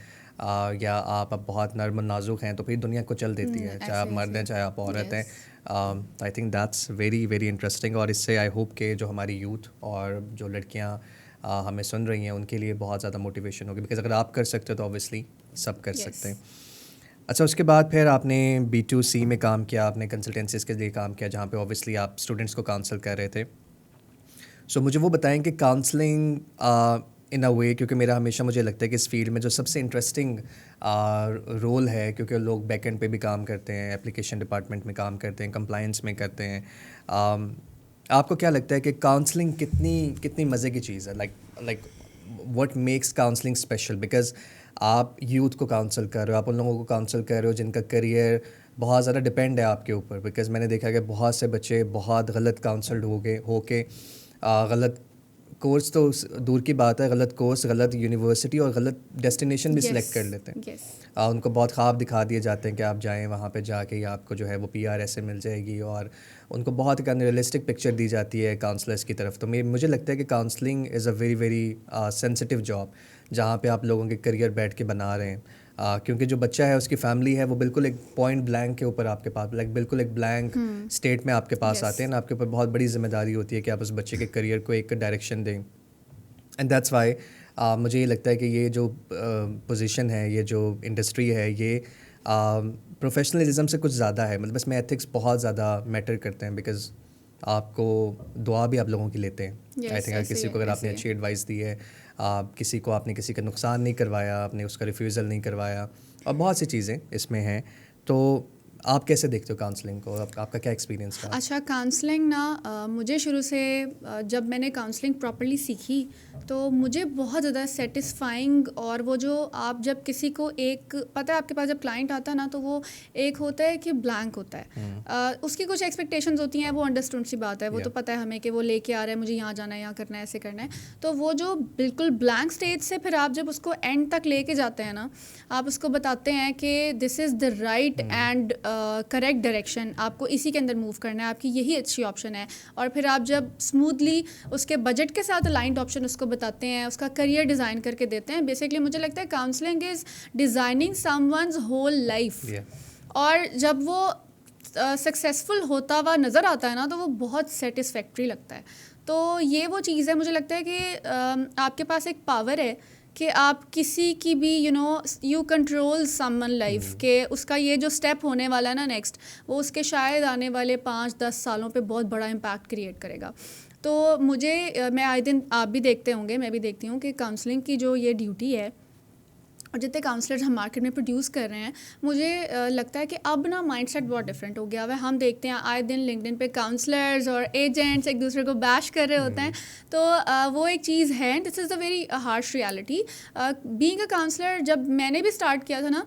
या आप अब बहुत नर्म नाजुक हैं, तो फिर दुनिया को चल देती है, चाहे आप मर्द हैं चाहे आप औरत हैं। I think that's very very interesting. और इससे आई होप कि जो हमारी यूथ और जो लड़कियां हमें सुन रही हैं उनके लिए बहुत ज़्यादा मोटिवेशन होगी, बिकॉज अगर आप कर सकते हो तो ऑब्वियसली सब कर सकते हैं। अच्छा, उसके बाद फिर आपने B2C में काम किया, आपने कंसल्टेंसीज के लिए काम किया, जहाँ पे ऑब्वियसली आप स्टूडेंट्स को काउंसल कर रहे थे। सो मुझे वो बताएं कि काउंसलिंग इन अ वे, क्योंकि मेरा हमेशा मुझे लगता है कि इस फील्ड में जो सबसे इंटरेस्टिंग रोल है, क्योंकि लोग बैक एंड पे भी काम करते हैं, एप्लीकेशन डिपार्टमेंट में काम करते हैं, कंप्लायंस में करते हैं। आपको क्या लगता है कि काउंसलिंग कितनी मज़े की चीज़ है? Like what makes counselling special? Because आप यूथ को काउंसल कर रहे हो, आप उन लोगों को काउंसल कर रहे हो जिनका करियर बहुत ज़्यादा डिपेंड है आपके ऊपर। बिकॉज मैंने देखा कि बहुत से बच्चे बहुत गलत काउंसल्ड हो के गलत कोर्स तो दूर की बात है, गलत कोर्स, गलत यूनिवर्सिटी और गलत डेस्टिनेशन भी सिलेक्ट यस, कर लेते हैं। यस, उनको बहुत ख्वाब दिखा दिए जाते हैं कि आप जाएं वहाँ पे जाके ही आपको जो है वो पीआर ऐसे मिल जाएगी, और उनको बहुत एक अनरियलिस्टिक पिक्चर दी जाती है काउंसलर्स की तरफ। तो मुझे लगता है कि counselling is a very very sensitive job, जहाँ पे आप लोगों के करियर बैठ के बना रहे हैं। क्योंकि जो बच्चा है उसकी फैमिली है वो बिल्कुल एक पॉइंट ब्लैंक के ऊपर आपके पास, लाइक बिल्कुल एक ब्लैंक स्टेट में आपके पास आते हैं यस, ना, आपके ऊपर बहुत बड़ी जिम्मेदारी होती है कि आप उस बच्चे के करियर को एक डायरेक्शन दें। एंड दैट्स वाई मुझे ये लगता है कि ये जो पोजीशन है, ये जो इंडस्ट्री है, ये प्रोफेशनलिज्म से कुछ ज़्यादा है। मतलब इसमें एथिक्स बहुत ज़्यादा मैटर करते हैं, बिकॉज आपको दुआ भी आप लोगों की लेते हैं। आई यस, थिंक अगर ऐसे किसी ही को, है, अगर ऐसे आपने ही है। अच्छी एडवाइस दी है, किसी को आपने किसी का नुकसान नहीं करवाया, आपने उसका रिफ्यूज़ल नहीं करवाया, और बहुत सी चीज़ें इसमें हैं, तो आप कैसे देखते हो काउंसलिंग को? आपका क्या एक्सपीरियंस रहा? अच्छा, काउंसलिंग ना मुझे शुरू से जब मैंने काउंसलिंग प्रॉपर्ली सीखी तो मुझे बहुत ज़्यादा सेटिस्फाइंग, और वो जो आप जब किसी को एक, पता है आपके पास जब क्लाइंट आता है ना, तो वो एक होता है कि ब्लैंक होता है। उसकी कुछ एक्सपेक्टेशंस होती हैं, वो अंडरस्टूड सी बात है, वो तो Yeah. पता है हमें कि वो लेके आ रहा है, मुझे यहाँ जाना है, यहाँ करना है, ऐसे करना है। तो वो जो बिल्कुल ब्लैंक स्टेज से फिर आप जब उसको एंड तक लेके जाते हैं ना, आप उसको बताते हैं कि this is the right and correct direction, आपको इसी के अंदर मूव करना है, आपकी यही अच्छी ऑप्शन है। और फिर आप जब स्मूथली उसके बजट के साथ अलाइंड ऑप्शन उसको बताते हैं, उसका करियर डिज़ाइन करके देते हैं। बेसिकली मुझे लगता है counselling is designing someone's whole life. Yeah. और जब वो सक्सेसफुल होता हुआ नज़र आता है ना, तो वो बहुत सेटिस्फैक्ट्री लगता है। तो ये वो चीज़ है, मुझे लगता है कि आपके पास एक पावर है कि आप किसी की भी यू कंट्रोल समवन लाइफ के, उसका ये जो स्टेप होने वाला है ना नेक्स्ट, वो उसके शायद आने वाले 5-10 सालों पे बहुत बड़ा इम्पैक्ट क्रिएट करेगा। तो मुझे मैं आए दिन, आप भी देखते होंगे, मैं भी देखती हूँ कि काउंसलिंग की जो ये ड्यूटी है और जितने काउंसलर्स हम मार्केट में प्रोड्यूस कर रहे हैं, मुझे लगता है कि अब ना माइंडसेट बहुत डिफरेंट हो गया है। हम देखते हैं आए दिन लिंक्डइन पे काउंसलर्स और एजेंट्स एक दूसरे को बैश कर रहे होते हैं। तो वो एक चीज़ है, this is the very harsh reality. Being a counsellor, जब मैंने भी स्टार्ट किया था ना,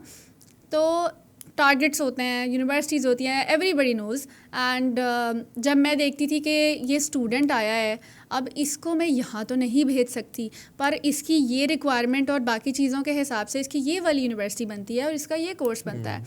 तो टारगेट्स होते हैं, यूनिवर्सिटीज़ होती हैं, एवरीबडी नोज़। एंड जब मैं देखती थी कि ये स्टूडेंट आया है, अब इसको मैं यहाँ तो नहीं भेज सकती, पर इसकी ये रिक्वायरमेंट और बाकी चीज़ों के हिसाब से इसकी ये वाली यूनिवर्सिटी बनती है और इसका ये कोर्स बनता है।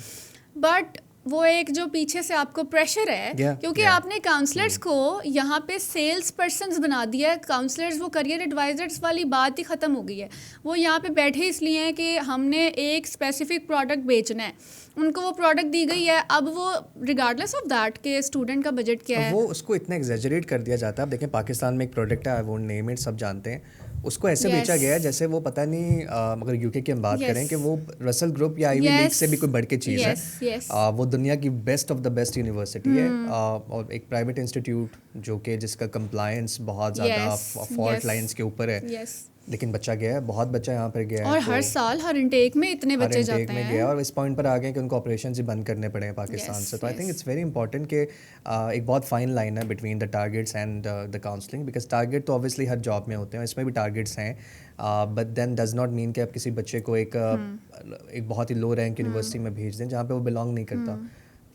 बट वो एक जो पीछे से आपको प्रेशर है, क्योंकि आपने काउंसलर्स को यहाँ पे सेल्स पर्सन्स बना दिया है। काउंसलर्स, वो करियर एडवाइजर्स वाली बात ही ख़त्म हो गई है। वो यहाँ पे बैठे इसलिए हैं कि हमने एक स्पेसिफिक प्रोडक्ट बेचना है, उनको वो प्रोडक्ट दी गई है। अब वो रिगार्डलेस ऑफ दैट के स्टूडेंट का बजट क्या है, वो उसको इतना एग्जेजरेट कर दिया जाता है। आप देखें, पाकिस्तान में एक प्रोडक्ट है, आई वोंट नेम इट, सब जानते हैं उसको, ऐसे बेचा गया है जैसे वो, पता नहीं, अगर यूके की हम बात करें, कि वो रसल ग्रुप या आईवी लीग से भी कोई बढ़ के चीज़ है। वो दुनिया की best of the best university है, और एक प्राइवेट इंस्टीट्यूट जो कि जिसका कंप्लायंस बहुत ज़्यादा फॉल्ट लाइंस के ऊपर है। लेकिन बच्चा गया है, बहुत बच्चा यहाँ पर गया है, और हर साल हर इनटेक में इतने बच्चे जाते हैं, गया, और इस पॉइंट पर आ गए कि उनको ऑपरेशन ही बंद करने पड़े हैं पाकिस्तान से। तो I think it's very important कि एक बहुत फाइन लाइन है between the targets and the counselling, because target तो ऑब्वियसली हर जॉब में होते हैं, इसमें भी टारगेट्स हैं, but then does not mean कि आप किसी बच्चे को एक बहुत ही लो रैंक यूनिवर्सिटी में भेज दें जहाँ पे वो बिलोंग नहीं करता।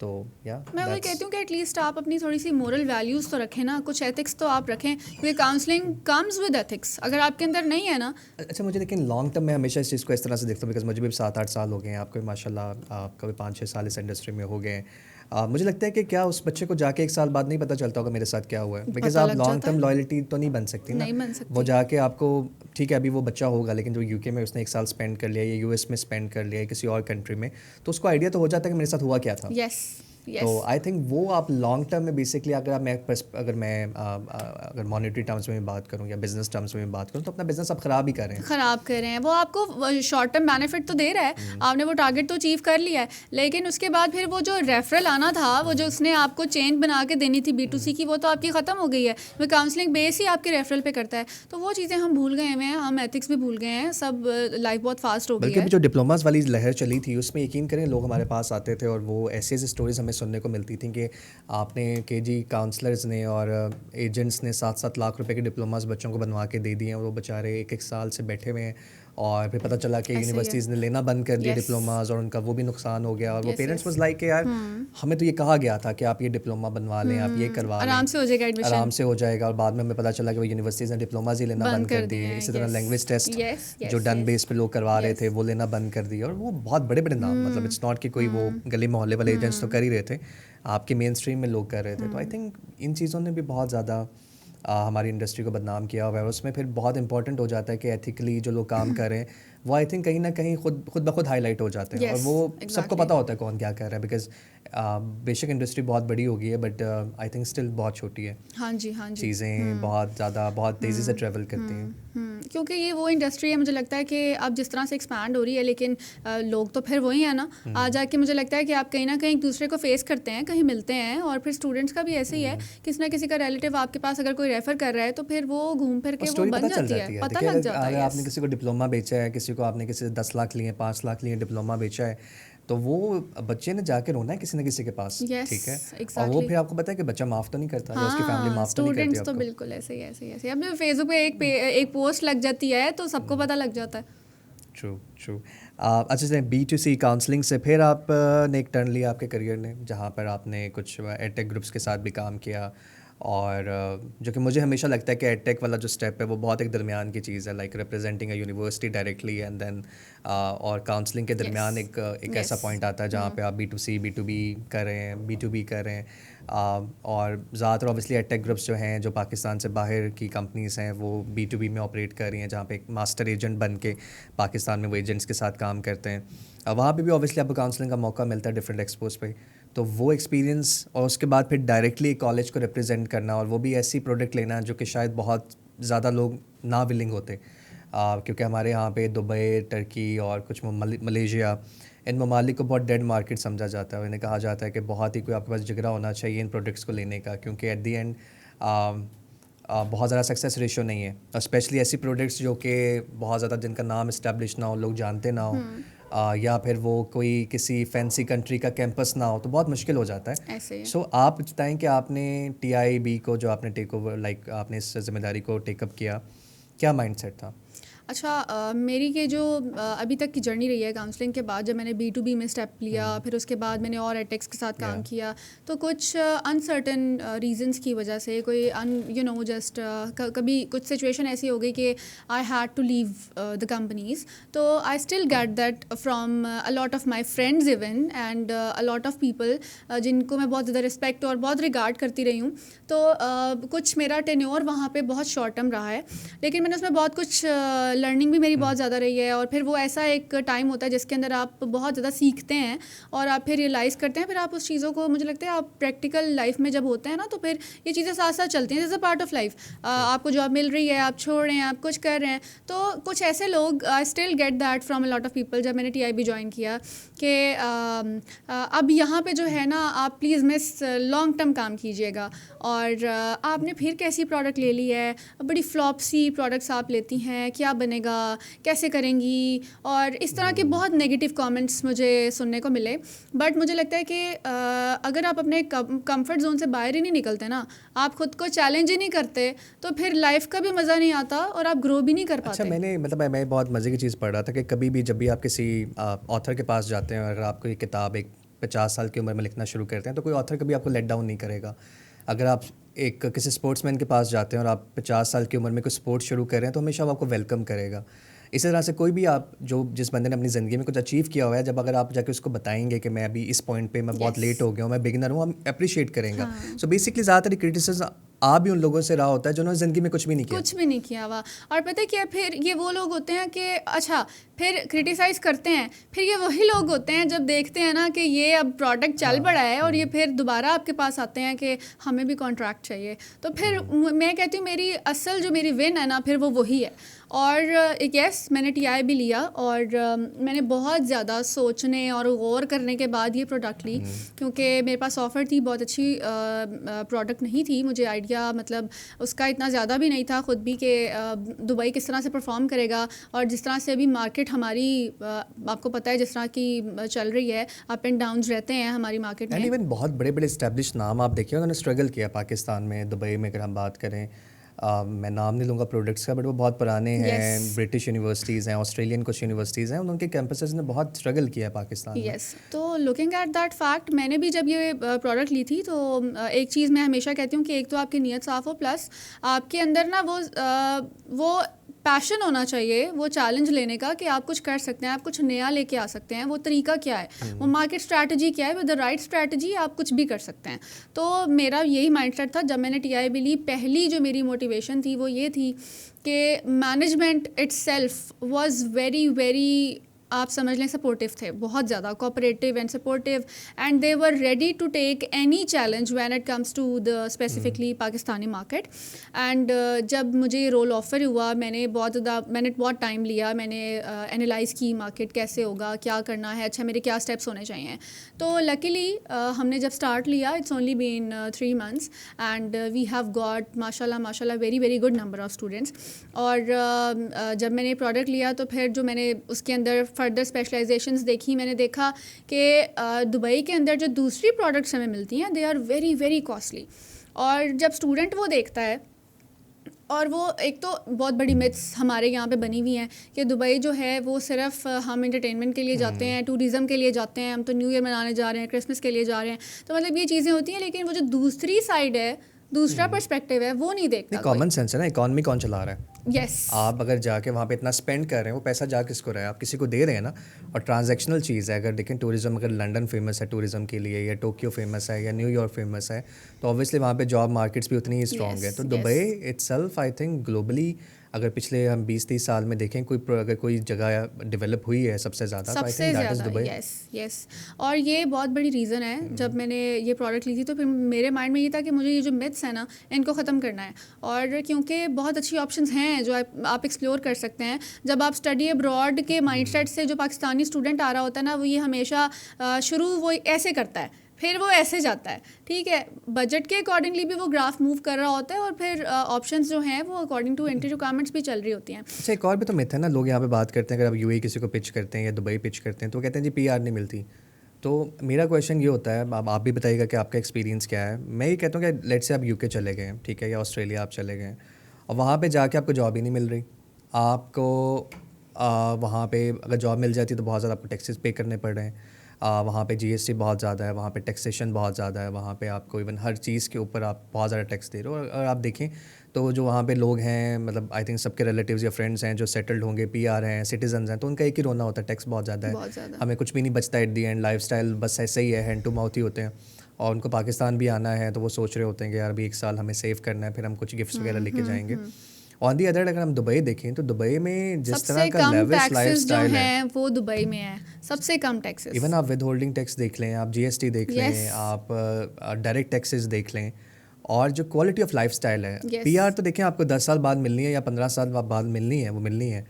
तो मैं वही कहती हूँ कि एटलीस्ट आप अपनी थोड़ी सी मोरल वैल्यूज़ तो रखें ना, कुछ एथिक्स तो आप रखें, क्योंकि काउंसलिंग कम्स विद एथिक्स। अगर आपके अंदर नहीं है ना, अच्छा, मुझे लेकिन लॉन्ग टर्म में हमेशा इस चीज़ को इस तरह से देखता हूँ, बिकॉज मुझे भी 7-8 साल हो गए हैं, आपको भी माशाल्लाह आपका भी 5-6 साल इस इंडस्ट्री में हो गए हैं। मुझे लगता है कि क्या उस बच्चे को जाके 1 साल बाद नहीं पता चलता होगा मेरे साथ क्या हुआ है, बिकॉज आप लॉन्ग टर्म लॉयल्टी तो नहीं बन सकती ना, नहीं बन सकती। वो जाके आपको, ठीक है अभी वो बच्चा होगा, लेकिन जो यूके में उसने 1 साल स्पेंड कर लिया या यूएस में स्पेंड कर लिया किसी और कंट्री में, तो उसको आइडिया तो हो जाता है कि मेरे साथ हुआ क्या था। तो आई थिंक वो आप लॉन्ग टर्म में बेसिकली, अगर मैं मॉनेटरी टर्म्स में बात करूं या बिजनेस टर्म्स में बात करूं, तो अपना बिजनेस आप ख़राब ही कर रहे हैं। वो आपको शॉर्ट टर्म बेनिफिट तो दे रहा है, आपने वो टारगेट तो अचीव कर लिया है, लेकिन उसके बाद फिर वो जो रेफरल आना था, वो जो उसने आपको चेन बना के देनी थी B2C की, वो तो आपकी ख़त्म हो गई है। वो काउंसलिंग बेस ही आपके रेफरल पे करता है। तो वो चीज़ें हम भूल गए हैं, हम एथिक्स भी भूल गए हैं, सब लाइफ बहुत फास्ट हो गई है। बल्कि जो डिप्लोमास वाली लहर चली थी, उसमें यकीन करें लोग हमारे पास आते थे और वो ऐसी स्टोरीज हमें सुनने को मिलती थी कि आपने केजी काउंसलर्स ने और एजेंट्स ने 7-7 लाख रुपए के डिप्लोमास बच्चों को बनवा के दे दिए हैं, और वो बेचारे 1-1 साल से बैठे हुए हैं और फिर पता चला कि ऐसे ही है। यूनिवर्सिटीज़ ने लेना बंद कर दिया Yes. डिप्लोमाज और उनका वो भी नुकसान हो गया और वो Yes, parents yes. Was like कि यार हमें तो ये कहा गया था कि आप ये डिप्लोमा बनवा लें, आप ये करवा लें, आराम से हो जाएगा एडमिशन। आराम से हो जाएगा। और बाद में हमें पता चला कि वो यूनिवर्सिटीज़ ने डिप्लोमाज ही लेना बंद बंद कर कर दिए। दिए हैं, इसी तरह yes. Language test Yes, yes, जो डन yes. बेस पे लोग करवा रहे थे Yes. वो लेना बंद कर दिया। और वो बहुत बड़े बड़े नाम, मतलब इट्स नॉट कि कोई वो गली मोहल्ले वाले एजेंट्स तो कर ही रहे थे, आपके मेन स्ट्रीम में लोग कर रहे थे। तो आई थिंक इन चीज़ों ने भी बहुत ज़्यादा हमारी इंडस्ट्री को बदनाम किया हुआ है। उसमें फिर बहुत इंपॉर्टेंट हो जाता है कि एथिकली जो लोग काम कर रहे हैं वो आई थिंक कहीं ना कहीं खुद ब खुद हाईलाइट हो जाते हैं। और Yes, वो सबको exactly. पता होता है कौन क्या कर रहा है, बिकॉज बेशक इंडस्ट्री बहुत बड़ी हो गई है बट आई थिंक स्टिल बहुत छोटी है। हाँ जी, हाँ जी। चीज़ें बहुत ज़्यादा बहुत तेज़ी से ट्रेवल करती हैं। क्योंकि ये वो इंडस्ट्री है, मुझे लगता है कि अब जिस तरह से एक्सपैंड हो रही है, लेकिन लोग तो फिर वही है ना। आ जाके मुझे लगता है कि आप कहीं ना कहीं एक दूसरे को फेस करते हैं, कहीं मिलते हैं। और फिर स्टूडेंट्स का भी ऐसे ही है, किसी ना किसी का रिलेटिव आपके पास अगर कोई रेफर कर रहा है तो फिर वो घूम फिर के वो स्टोरी बन पता चल जाती है, पता देखिए, लग जाता अगर है। आपने किसी को डिप्लोमा बेचा है, किसी को आपने किसी से 10 लाख लिए, 5 लाख लिए डिप्लोमा बेचा है, तो वो बच्चे ने जाके रोना है किसी ना किसी के पास। Yes, ठीक है। और वो exactly. फिर आपको पता है कि बच्चा माफ़ तो नहीं करता या उसकी फैमिली हाँ, माफ़ तो नहीं करती स्टूडेंट्स तो आपको। बिल्कुल ऐसे ही ऐसे ही ऐसे ही। अब फेसबुक पे एक पोस्ट लग जाती है तो सबको पता लग जाता है। True true. अच्छा से B2C काउंसलिंग से फिर आप ने एक टर्न लिया आपके करियर ने, जहाँ पर आपने कुछ एडटेक ग्रुप्स के साथ भी काम किया। और जो कि मुझे हमेशा लगता है कि एडटेक वाला जो स्टेप है वो बहुत एक दरमियान की चीज़ है, like representing a university directly and then और काउंसलिंग के दरमियान Yes. एक ऐसा Yes. पॉइंट आता है जहाँ पे आप B2C B2B कर रहे हैं, B2B कर रहे हैं। और ज़्यादातर ऑब्वियसली एडटेक ग्रुप्स जो हैं जो पाकिस्तान से बाहर की कंपनीज़ हैं वो B2B में ऑपरेट कर रही हैं, जहाँ पे एक मास्टर एजेंट बन के पाकिस्तान में वो एजेंट्स के साथ काम करते हैं। वहाँ पे भी ऑब्वियसली आपको काउंसलिंग का मौका मिलता है डिफरेंट एक्सपोज पे। तो वो एक्सपीरियंस और उसके बाद फिर डायरेक्टली कॉलेज को रिप्रेजेंट करना, और वो भी ऐसी प्रोडक्ट लेना जो कि शायद बहुत ज़्यादा लोग ना विलिंग होते, क्योंकि हमारे यहाँ पे दुबई, टर्की और कुछ मलेशिया, इन ममालिक को बहुत डेड मार्केट समझा जाता है। उन्हें कहा जाता है कि बहुत ही कोई आपके पास जिगरा होना चाहिए इन प्रोडक्ट्स को लेने का, क्योंकि एट दी एंड बहुत ज़्यादा सक्सेस रेशो नहीं है, और स्पेशली ऐसी प्रोडक्ट्स जो कि बहुत ज़्यादा जिनका नाम इस्टेब्लिश ना हो, लोग जानते ना हो, या फिर वो कोई किसी फैंसी कंट्री का कैंपस ना हो, तो बहुत मुश्किल हो जाता है। ऐसे ही है। सो आप बताएं कि आपने TIB को जो आपने टेक ओवर, लाइक आपने इस जिम्मेदारी को टेकअप किया, क्या माइंडसेट था? अच्छा, मेरी ये जो अभी तक की जर्नी रही है काउंसलिंग के बाद, जब मैंने B2B में स्टेप लिया, फिर उसके बाद मैंने और एडटेक्स के साथ काम Yeah. किया, तो कुछ अनसर्टन रीजंस की वजह से कोई जस्ट कभी कुछ सिचुएशन ऐसी हो गई कि I had to leave the companies. तो I still get that from a lot of my friends even and a lot of people जिनको मैं बहुत ज़्यादा रिस्पेक्ट और बहुत रिगार्ड करती रही हूँ। तो कुछ मेरा टेन्योर वहाँ पे बहुत शॉर्ट टर्म रहा है, लेकिन मैंने उसमें बहुत कुछ लर्निंग भी मेरी बहुत ज़्यादा रही है। और फिर वो ऐसा एक टाइम होता है जिसके अंदर आप बहुत ज़्यादा सीखते हैं और आप फिर रियलाइज़ करते हैं, फिर आप उस चीज़ों को, मुझे लगता है आप प्रैक्टिकल लाइफ में जब होते हैं ना, तो फिर ये चीज़ें साथ साथ चलती हैं। This is a part of life. आपको जॉब मिल रही है, आप छोड़ रहे हैं, आप कुछ कर रहे हैं, तो कुछ ऐसे लोग, आई still get that from a lot of people जब मैंने TIB ज्वाइन किया कि अब यहाँ पे जो है ना, आप प्लीज़ मिस लॉन्ग टर्म काम कीजिएगा। और आपने फिर कैसी प्रोडक्ट ले ली है, बड़ी फ्लॉप सी प्रोडक्ट्स आप लेती हैं, क्या बनेगा, कैसे करेंगी, और इस तरह के बहुत नेगेटिव कमेंट्स मुझे सुनने को मिले। बट मुझे लगता है कि अगर आप अपने कंफर्ट जोन से बाहर ही नहीं निकलते ना, आप खुद को चैलेंज ही नहीं करते, तो फिर लाइफ का भी मज़ा नहीं आता और आप ग्रो भी नहीं कर पाते। अच्छा, मैं बहुत मज़े की चीज़ पढ़ रहा था कि कभी भी जब भी आप किसी ऑथर के पास जाते हैं और अगर आपको ये किताब एक 50 साल की उम्र में लिखना शुरू करते हैं, तो कोई ऑथर कभी आपको लेट डाउन नहीं करेगा। अगर आप एक किसी स्पोर्ट्समैन के पास जाते हैं और आप 50 साल की उम्र में कोई स्पोर्ट्स शुरू कर रहे हैं, तो हमेशा वो आपको वेलकम करेगा। इसी तरह से कोई भी आप जिस बंदे ने अपनी ज़िंदगी में कुछ अचीव किया हुआ है, जब अगर आप जाके उसको बताएंगे कि मैं अभी इस पॉइंट पे मैं बहुत लेट हो गया हूँ, मैं बिगिनर हूँ, हम अप्रिशिएट करेंगे। सो बेसिकली ज़्यादातर क्रिटिसिज्म आ भी उन लोगों से रहा होता है जिन्होंने ज़िंदगी में कुछ भी नहीं किया हुआ। और पता है क्या, फिर ये वो लोग होते हैं कि अच्छा, फिर क्रिटिसाइज़ करते हैं, फिर ये वही लोग होते हैं जब देखते हैं ना कि ये अब प्रोडक्ट चल पड़ा है और ये फिर दोबारा आपके पास आते हैं कि हमें भी कॉन्ट्रैक्ट चाहिए। तो फिर मैं कहती हूँ मेरी असल जो मेरी विन है ना, फिर वो वही है। और यस, मैंने TIB लिया और मैंने बहुत ज़्यादा सोचने और गौर करने के बाद ये प्रोडक्ट ली, क्योंकि मेरे पास ऑफ़र थी, बहुत अच्छी प्रोडक्ट नहीं थी, मुझे आइडिया मतलब उसका इतना ज़्यादा भी नहीं था ख़ुद भी कि दुबई किस तरह से परफॉर्म करेगा। और जिस तरह से अभी मार्केट हमारी, आपको पता है जिस तरह की चल रही है, अप एंड डाउन्स रहते हैं हमारी मार्केट में। इवन बहुत बड़े बड़े इस्टेब्लिश नाम आप देखिए, उन्होंने स्ट्रगल किया पाकिस्तान में, दुबई में अगर हम बात करें। मैं नाम नहीं लूँगा प्रोडक्ट्स का, बट वो बहुत पुराने हैं, Yes. ब्रिटिश यूनिवर्सिटीज़ हैं, ऑस्ट्रेलियन कुछ यूनिवर्सिटीज़ हैं, उनके कैंपसेस ने बहुत स्ट्रगल किया है पाकिस्तान में। यस तो लुकिंग एट दैट फैक्ट मैंने भी जब ये प्रोडक्ट ली थी तो एक चीज़ मैं हमेशा कहती हूँ कि एक तो आपकी नीयत साफ़ हो, प्लस आपके अंदर ना वो पैशन होना चाहिए वो चैलेंज लेने का कि आप कुछ कर सकते हैं, आप कुछ नया लेके आ सकते हैं। वो तरीका क्या है, वो मार्केट स्ट्रैटेजी क्या है, विद द राइट स्ट्रैटेजी आप कुछ भी कर सकते हैं। तो मेरा यही माइंडसेट था जब मैंने TIB ली। पहली जो मेरी मोटिवेशन थी वो ये थी कि management itself was very very, आप समझ लें, सपोर्टिव थे, बहुत ज़्यादा cooperative and supportive, and they were ready to take any challenge when it comes to the specifically Pakistani market. एंड जब मुझे ये रोल ऑफ़र हुआ मैंने बहुत टाइम लिया, मैंने एनालाइज़ की मार्केट कैसे होगा, क्या करना है, अच्छा मेरे क्या स्टेप्स होने चाहिए। तो लकीली हमने जब स्टार्ट लिया, it's only been 3 months and we have got माशाल्लाह very very good number of students. और जब मैंने प्रोडक्ट लिया तो फिर जो मैंने उसके अंदर फर्दर स्पेशलाइजेशंस देखी, मैंने देखा कि दुबई के अंदर जो दूसरी प्रोडक्ट्स हमें मिलती हैं they are very very costly. और जब स्टूडेंट वो देखता है, और वो एक तो बहुत बड़ी मिथ्स हमारे यहाँ पे बनी हुई हैं कि दुबई जो है वो सिर्फ हम इंटरटेनमेंट के लिए जाते हैं, टूरिज़म के लिए जाते हैं, हम तो न्यू ईयर मनाने जा रहे हैं, क्रिसमस के लिए जा रहे हैं, तो मतलब ये चीज़ें होती हैं। लेकिन वो जो दूसरी साइड है, दूसरा पर्सपेक्टिव है, वो नहीं देखता कोई। कॉमन सेंस है ना, इकॉनमी कौन चला रहा है? यस आप अगर जाके वहाँ पे इतना स्पेंड कर रहे हैं, वो पैसा जा किसको रहा है? आप किसी को दे रहे हैं ना। और ट्रांजैक्शनल चीज़ है, अगर देखें टूरिज़्म, अगर लंदन फेमस है टूरिज़्म के लिए, या टोक्यो फेमस है, या न्यूयॉर्क फेमस है, तो ऑब्वियसली वहाँ पे जॉब मार्केट्स भी उतनी ही स्ट्रॉन्ग है। तो Dubai itself I think globally अगर पिछले हम 20-30 साल में देखें अगर कोई जगह डेवलप हुई है सबसे ज़्यादा, तो आई सबसे थिंक दैट इज़ ज़्यादा, दुबई। यस। और ये बहुत बड़ी रीज़न है। जब मैंने ये प्रोडक्ट ली थी तो फिर मेरे माइंड में ये था कि मुझे ये जो मिथ्स है ना इनको ख़त्म करना है। और क्योंकि बहुत अच्छी ऑप्शंस हैं जो आप एक्सप्लोर कर सकते हैं। जब आप स्टडी अब्रॉड के माइंडसेट से, जो पाकिस्तानी स्टूडेंट आ रहा होता है ना, वो ये हमेशा शुरू वो ऐसे करता है, फिर वो ऐसे जाता है, ठीक है, बजट के अकॉर्डिंगली भी वो ग्राफ मूव कर रहा होता है, और फिर ऑप्शंस जो हैं वो अकॉर्डिंग टू एंट्री रिक्वायरमेंट्स भी चल रही होती हैं। अच्छा, एक और भी तो मिथ है ना, लोग यहाँ पे बात करते हैं, अगर आप यूएई किसी को पिच करते हैं या दुबई पिच करते हैं तो कहते हैं जी पीआर नहीं मिलती। तो मेरा क्वेश्चन ये होता है, अब आप भी बताइएगा कि आपका एक्सपीरियंस क्या है। मैं ये कहता हूँ कि लेट्स से आप यूके चले गए, ठीक है, या ऑस्ट्रेलिया आप चले गए, और वहाँ पे जाके आपको जॉब ही नहीं मिल रही। आपको वहाँ पे अगर जॉब मिल जाती है तो बहुत ज़्यादा आपको टैक्सेस पे करने पड़ रहे हैं। वहाँ पे जीएसटी बहुत ज़्यादा है, वहाँ पे टैक्सेशन बहुत ज़्यादा है, वहाँ पे आपको इवन हर चीज़ के ऊपर आप बहुत ज़्यादा टैक्स दे रहे हो। और आप देखें तो जो वहाँ पे लोग हैं, मतलब आई थिंक सबके रिलेटिव्स या फ्रेंड्स हैं जो सेटल्ड होंगे, पीआर हैं, सिटीजन्स हैं, तो उनका एक ही रोना होता है, टैक्स बहुत ज़्यादा है, बहुत ज़्यादा। हमें कुछ भी नहीं बचता एट दी एंड, लाइफस्टाइल बस ऐसे ही है, हैंड टू माउथ ही होते हैं। और उनको पाकिस्तान भी आना है तो वो सोच रहे होते हैं कि यार अभी 1 साल हमें सेव करना है, फिर हम कुछ गिफ्ट्स वगैरह लेके जाएंगे। ऑन दी अदर, अगर हम दुबई देखें तो दुबई में जिस तरह सबसे का कम लेविश टैक्सेस जो लाइफस्टाइल है, हैं वो दुबई में है, सबसे कम टैक्सेस। इवन आप विद होल्डिंग टैक्स देख लें, आप जीएसटी देख Yes. लें, आप डायरेक्ट टैक्सेस देख लें, और जो क्वालिटी ऑफ लाइफस्टाइल है, Yes. पीआर तो देखें आपको 10 साल बाद मिलनी है या 15 साल बाद मिलनी है, वो मिलनी है,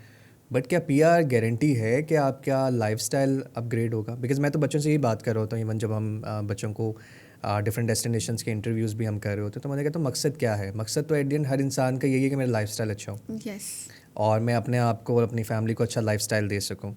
बट क्या पीआर गारंटी है कि आपका लाइफस्टाइल अपग्रेड होगा? बिकॉज मैं तो बच्चों से ही बात कर रहा होता हूँ, इवन जब हम बच्चों को डिफरेंट डेस्टिनेशंस के इंटरव्यूज़ भी हम कर रहे होते हैं, तो मैंने कहता हूँ मकसद क्या है? मकसद तो एट द एंड हर इंसान का यही है कि मेरा लाइफस्टाइल अच्छा हो, यस और मैं अपने आप को और अपनी फैमिली को अच्छा लाइफस्टाइल दे सकूं।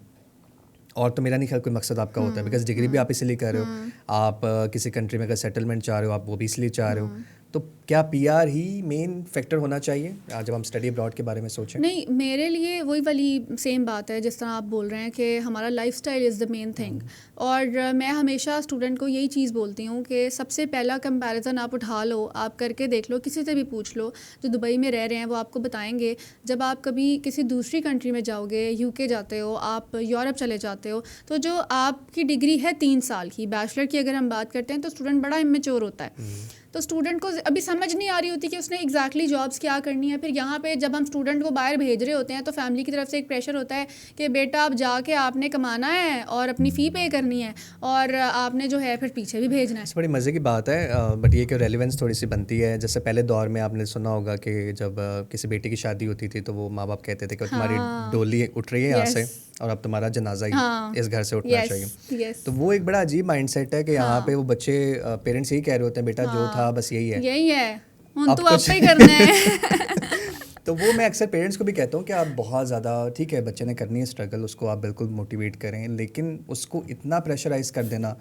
और तो मेरा नहीं ख्याल कोई मकसद आपका होता है, बिकॉज डिग्री भी आप इसलिए कर रहे हो, आप किसी कंट्री में अगर सेटलमेंट चाह रहे हो, आप वो भी इसलिए चाह रहे हो। तो क्या पीआर ही मेन फैक्टर होना चाहिए जब हम स्टडी अब्रॉड के बारे में सोचें? नहीं, मेरे लिए वही वाली सेम बात है जिस तरह आप बोल रहे हैं कि हमारा lifestyle is the main thing. और मैं हमेशा स्टूडेंट को यही चीज़ बोलती हूँ कि सबसे पहला कंपैरिजन आप उठा लो, आप करके देख लो, किसी से भी पूछ लो जो दुबई में रह रहे हैं, वो आपको बताएंगे। जब आप कभी किसी दूसरी कंट्री में जाओगे, यूके जाते हो, आप यूरोप चले जाते हो, तो जो आपकी डिग्री है 3 साल की, बैचलर की अगर हम बात करते हैं, तो स्टूडेंट बड़ा इमेच्योर होता है। तो स्टूडेंट को अभी समझ नहीं आ रही होती कि उसने एग्जैक्टली जॉब्स क्या करनी है। फिर यहाँ पे जब हम स्टूडेंट को बाहर भेज रहे होते हैं तो फैमिली की तरफ से एक प्रेशर होता है कि बेटा आप जाके आपने कमाना है और अपनी फ़ी पे करनी है, और आपने जो है फिर पीछे भी भेजना है। बड़ी मज़े की बात है, बट ये कि रेलिवेंस थोड़ी सी बनती है। जैसे पहले दौर में आपने सुना होगा कि जब किसी बेटी की शादी होती थी तो वो माँ बाप कहते थे कि तुम्हारी डोली उठ रही है यहाँ से, और अब तुम्हारा जनाजा ही इस घर से उठना चाहिए। तो वो एक बड़ा अजीब माइंडसेट है कि यहाँ पे वो बच्चे, पेरेंट्स यही कह रहे होते हैं, बेटा जो था बस यही है, यही है, अब तो आपको ही करना है। तो वो मैं अक्सर पेरेंट्स को भी कहता हूँ कि आप बहुत ज़्यादा, ठीक है बच्चे ने करनी है स्ट्रगल, उसको आप बिल्कुल मोटिवेट करें, लेकिन उसको इतना प्रेशराइज कर देना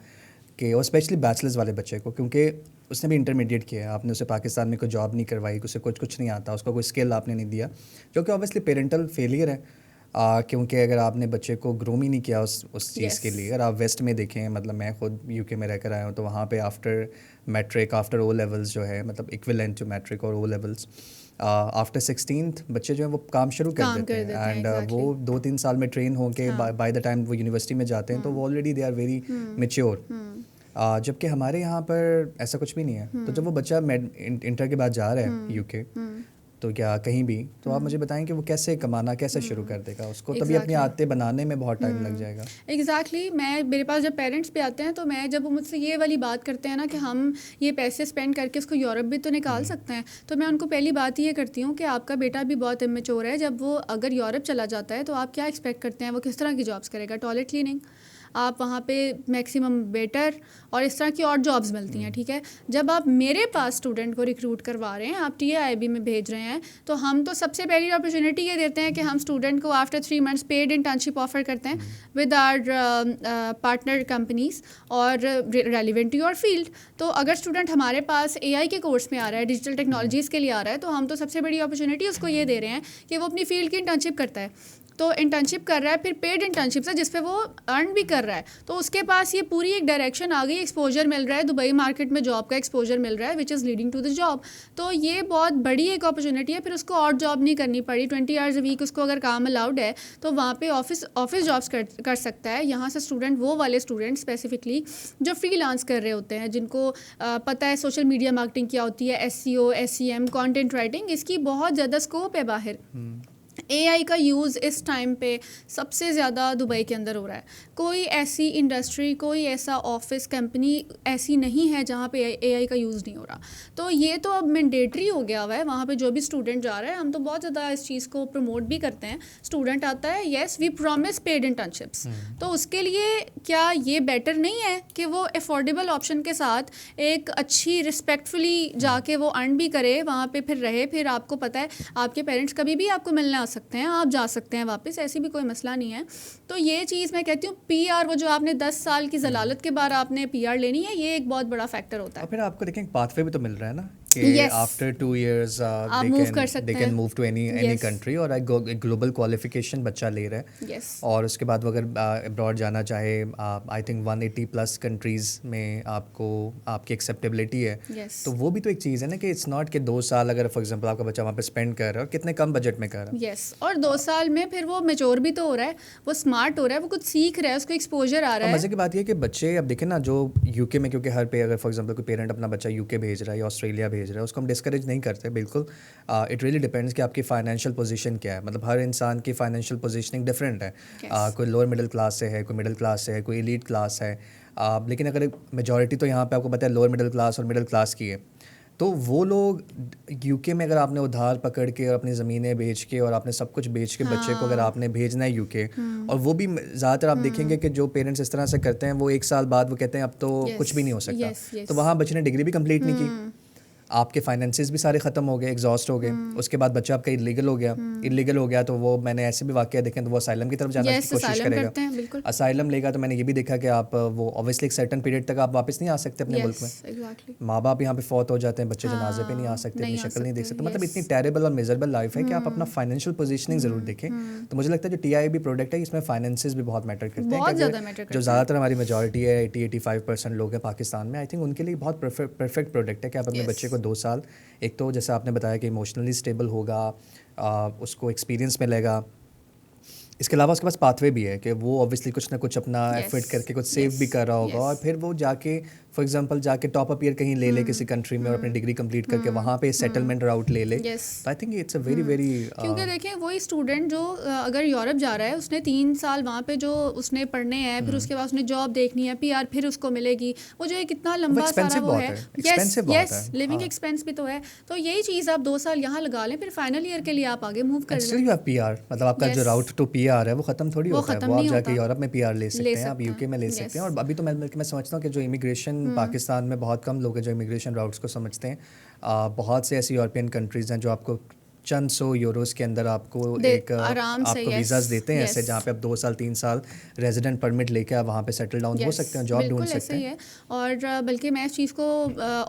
कि और स्पेशली बैचलर्स वाले बच्चे को, क्योंकि उसने भी इंटरमीडिएट किया है, आपने उसे पाकिस्तान में कोई जॉब नहीं करवाई, उसे कुछ नहीं आता, उसको कोई स्किल आपने नहीं दिया, जो कि ऑब्वियसली पेरेंटल फेलियर है। क्योंकि अगर आपने बच्चे को ग्रूम ही नहीं किया उस चीज़ के लिए। अगर आप वेस्ट में देखें, मतलब मैं खुद यूके में रहकर आया हूँ, तो वहाँ पे after matric, after O levels जो है, मतलब इक्विवेलेंट टू मैट्रिक और ओ लेवल्स, आफ्टर 16th बच्चे जो हैं वो काम शुरू कर देते हैं। एंड वो 2-3 साल में ट्रेन होके बाय द टाइम वो यूनिवर्सिटी में जाते हैं तो वो already they are very mature. जबकि हमारे यहाँ पर ऐसा कुछ भी नहीं है। तो जब वो बच्चा इंटर के बाद जा रहा है यूके, तो क्या कहीं भी, तो आप मुझे बताएं कि वो कैसे कमाना कैसे शुरू कर देगा उसको, तभी अपनी आदतें बनाने में बहुत टाइम लग जाएगा। एग्जैक्टली मैं मेरे पास जब पेरेंट्स भी आते हैं तो मैं जब वो मुझसे ये वाली बात करते हैं ना कि हम ये पैसे स्पेंड करके उसको यूरोप भी तो निकाल सकते हैं, तो मैं उनको पहली बात ये करती हूँ कि आपका बेटा भी बहुत इमेच्योर है। जब वो अगर यूरोप चला जाता है तो आप क्या एक्सपेक्ट करते हैं वो किस तरह की जॉब्स करेगा? टॉयलेट क्लीनिंग, आप वहाँ पे मैक्सिमम बेटर और इस तरह की और जॉब्स मिलती हैं, ठीक है। जब आप मेरे पास स्टूडेंट को रिक्रूट करवा रहे हैं, आप TIIB में भेज रहे हैं, तो हम तो सबसे पहली अपॉर्चुनिटी ये देते हैं कि हम स्टूडेंट को after 3 months paid internship offer करते हैं विद आवर पार्टनर कंपनीज और रेलिवेंट टू योर फील्ड। तो अगर स्टूडेंट हमारे पास AI के कोर्स में आ रहा है, डिजिटल टेक्नोलॉजीज़ के लिए आ रहा है, तो हम तो सबसे बड़ी अपॉर्चुनिटी उसको ये दे रहे हैं कि वो अपनी फील्ड की इंटर्नशिप करता है। तो इंटर्नशिप कर रहा है, फिर पेड इंटर्नशिप है जिस पे वो अर्न भी कर रहा है, तो उसके पास ये पूरी एक डायरेक्शन आ गई, एक्सपोजर मिल रहा है, दुबई मार्केट में जॉब का एक्सपोजर मिल रहा है which is leading to the job. तो ये बहुत बड़ी एक अपॉर्चुनिटी है। फिर उसको और जॉब नहीं करनी पड़ी, 20 आवर्स वीक उसको अगर काम अलाउड है तो वहाँ पे ऑफिस जॉब्स कर सकता है। यहाँ से स्टूडेंट, वो वाले स्टूडेंट स्पेसिफिकली जो फ्रीलांस कर रहे होते हैं, जिनको पता है सोशल मीडिया मार्केटिंग क्या होती है, SEO, SEM, कंटेंट राइटिंग, इसकी बहुत ज़्यादा स्कोप है बाहर। AI का यूज़ इस टाइम पे सबसे ज़्यादा दुबई के अंदर हो रहा है। कोई ऐसी इंडस्ट्री, कोई ऐसा ऑफिस, कंपनी ऐसी नहीं है जहाँ पे AI का यूज़ नहीं हो रहा। तो ये तो अब मैंडेटरी हो गया हुआ है। वहाँ पे जो भी स्टूडेंट जा रहा है, हम तो बहुत ज़्यादा इस चीज़ को प्रमोट भी करते हैं। स्टूडेंट आता है, yes we promise paid internships, तो उसके लिए क्या ये बेटर नहीं है कि वो अफोर्डेबल ऑप्शन के साथ एक अच्छी रिस्पेक्टफुली जाके वो अर्न भी करे, वहाँ पे फिर रहे, फिर आपको पता है आपके पेरेंट्स कभी भी आपको मिलने आ सकते हैं, आप जा सकते हैं वापस, ऐसी भी कोई मसला नहीं है। तो ये चीज़ मैं कहती हूँ PR, वो जो आपने 10 साल की जलालत के बाद आपने PR लेनी है, ये एक बहुत बड़ा फैक्टर होता है। और फिर आपको देखें पाथवे भी तो मिल रहा है ना कि Yes. आफ्टर 2 years आप मूव कर सकते दे हैं। Can move to any Yes. Country, और एक ग्लोबल क्वालिफिकेशन बच्चा ले रहा है। Yes. और उसके बाद वो अगर अब्रॉड जाना चाहे, आई थिंक 180+ कंट्रीज़ में आपको आपकी एक्सेप्टेबिलिटी है। Yes. तो वो भी तो एक चीज़ है ना कि इट्स नॉट कि 2 साल अगर फॉर एग्जांपल आपका बच्चा वहाँ पे स्पेंड कर रहा है और कितने कम बजट में कर रहा है। यस, और 2 साल में फिर वो मेच्योर भी तो हो रहा है, वो स्मार्ट हो रहा है, वो कुछ सीख रहा है, उसको एक्सपोजर आ रहा है। मज़े की बात ये है कि बच्चे अब देखें ना, जो यूके में, क्योंकि हर पे अगर फॉर एग्जांपल कोई पेरेंट अपना बच्चा यूके भेज रहा है या ऑस्ट्रेलिया भेज रहा है, उसको हम डिस्करेज नहीं करते बिल्कुल। इट रियली डिपेंड्स कि आपकी फाइनेंशियल पोजीशन क्या है। मतलब हर इंसान की फाइनेंशियल पोजीशनिंग डिफरेंट है। कोई लोअर मिडिल क्लास से है, कोई मिडिल क्लास से है, कोई एलीट क्लास है। लेकिन अगर मेजॉरिटी तो यहाँ पे आपको पता है लोअर मिडिल क्लास और मिडिल क्लास की है। तो वो लोग यूके में अगर आपने उधार पकड़ के और अपनी ज़मीनें बेच के और आपने सब कुछ बेच के बच्चे को अगर आपने भेजना है यूके, और वो भी ज़्यादातर आप देखेंगे कि जो पेरेंट्स इस तरह से करते हैं वो 1 साल बाद वो कहते हैं अब तो कुछ भी नहीं हो सकता। तो वहाँ बच्चे ने डिग्री भी कंप्लीट नहीं की, आपके फाइनेंसेस भी सारे ख़त्म हो गए, एग्जॉस्ट हो गए। उसके बाद बच्चा आपका इलीगल हो गया तो वो, मैंने ऐसे भी वाक़या देखे, तो वो असाइलम की तरफ जाने की कोशिश करेगा। असाइलम लेगा तो मैंने ये भी देखा कि आप वो ऑब्वियसली एक सर्टन पीरियड तक आप वापस नहीं आ सकते अपने मुल्क में। माँ बाप यहाँ पे फौत हो जाते हैं, बच्चे जनाजे पे नहीं आ सकते, अपनी शक्ल नहीं देख सकते। मतलब इतनी टेरेबल और मिजरेबल लाइफ है कि आप अपना फाइनेंशियल पोजीशनिंग ज़रूर देखें। तो मुझे लगता है जो TIIB प्रोडक्ट है इसमें फाइनेंसेस भी बहुत मैटर करते हैं। जो ज़्यादातर हमारी मेजॉरिटी है, 80-85% लोग हैं पाकिस्तान में, आई थिंक उनके लिए बहुत परफेक्ट प्रोडक्ट है कि आप अपने बच्चे को 2 साल, एक तो जैसे आपने बताया कि इमोशनली स्टेबल होगा, उसको एक्सपीरियंस मिलेगा। इसके अलावा उसके पास पाथवे भी है कि वो ऑब्वियसली कुछ ना कुछ अपना एफर्ट करके कुछ सेव भी कर रहा होगा, और फिर वो जाके फॉर एग्जांपल जाके टॉप अप ईयर कहीं ले ले किसी कंट्री में और अपनी डिग्री कंप्लीट करके वहाँ पे सेटलमेंट राउट ले ले। तो I think it's a very very, क्योंकि देखें वही स्टूडेंट जो अगर यूरोप जा रहा है, उसने 3 साल वहाँ पे जो उसने पढ़ने हैं, फिर उसके बाद उसने जॉब देखनी है, PR फिर उसको मिलेगी, वो जो कितना लंबा सारा वो है, यस लिविंग एक्सपेंस भी तो है। तो यही चीज़ आप 2 साल यहाँ लगा लें, फिर फाइनल ईयर के लिए आप आगे मूव कर लें। PR मतलब आपका जो राउट टू PR है वो ख़त्म थोड़ी होता है, वो आप जाके यूरोप में PR ले सकते हैं, आप यूके में ले सकते हैं। और अभी तो मैं समझता हूँ कि जो इमिग्रेशन पाकिस्तान में बहुत कम लोग हैं जो इमिग्रेशन राउट्स को समझते हैं। बहुत से ऐसी यूरोपियन कंट्रीज़ हैं जो आपको चंद सौ यूरोस के अंदर आपको आराम से, आपको yes, वीज़ाज देते हैं ऐसे, yes. जहाँ पे आप 2 साल 3 साल रेजिडेंट परमिट लेके आप वहाँ पे सेटल डाउन हो Yes, सकते हैं, जॉब ढूंढ बिल्कुल सकते ऐसा ही हैं। है। और बल्कि मैं इस चीज़ को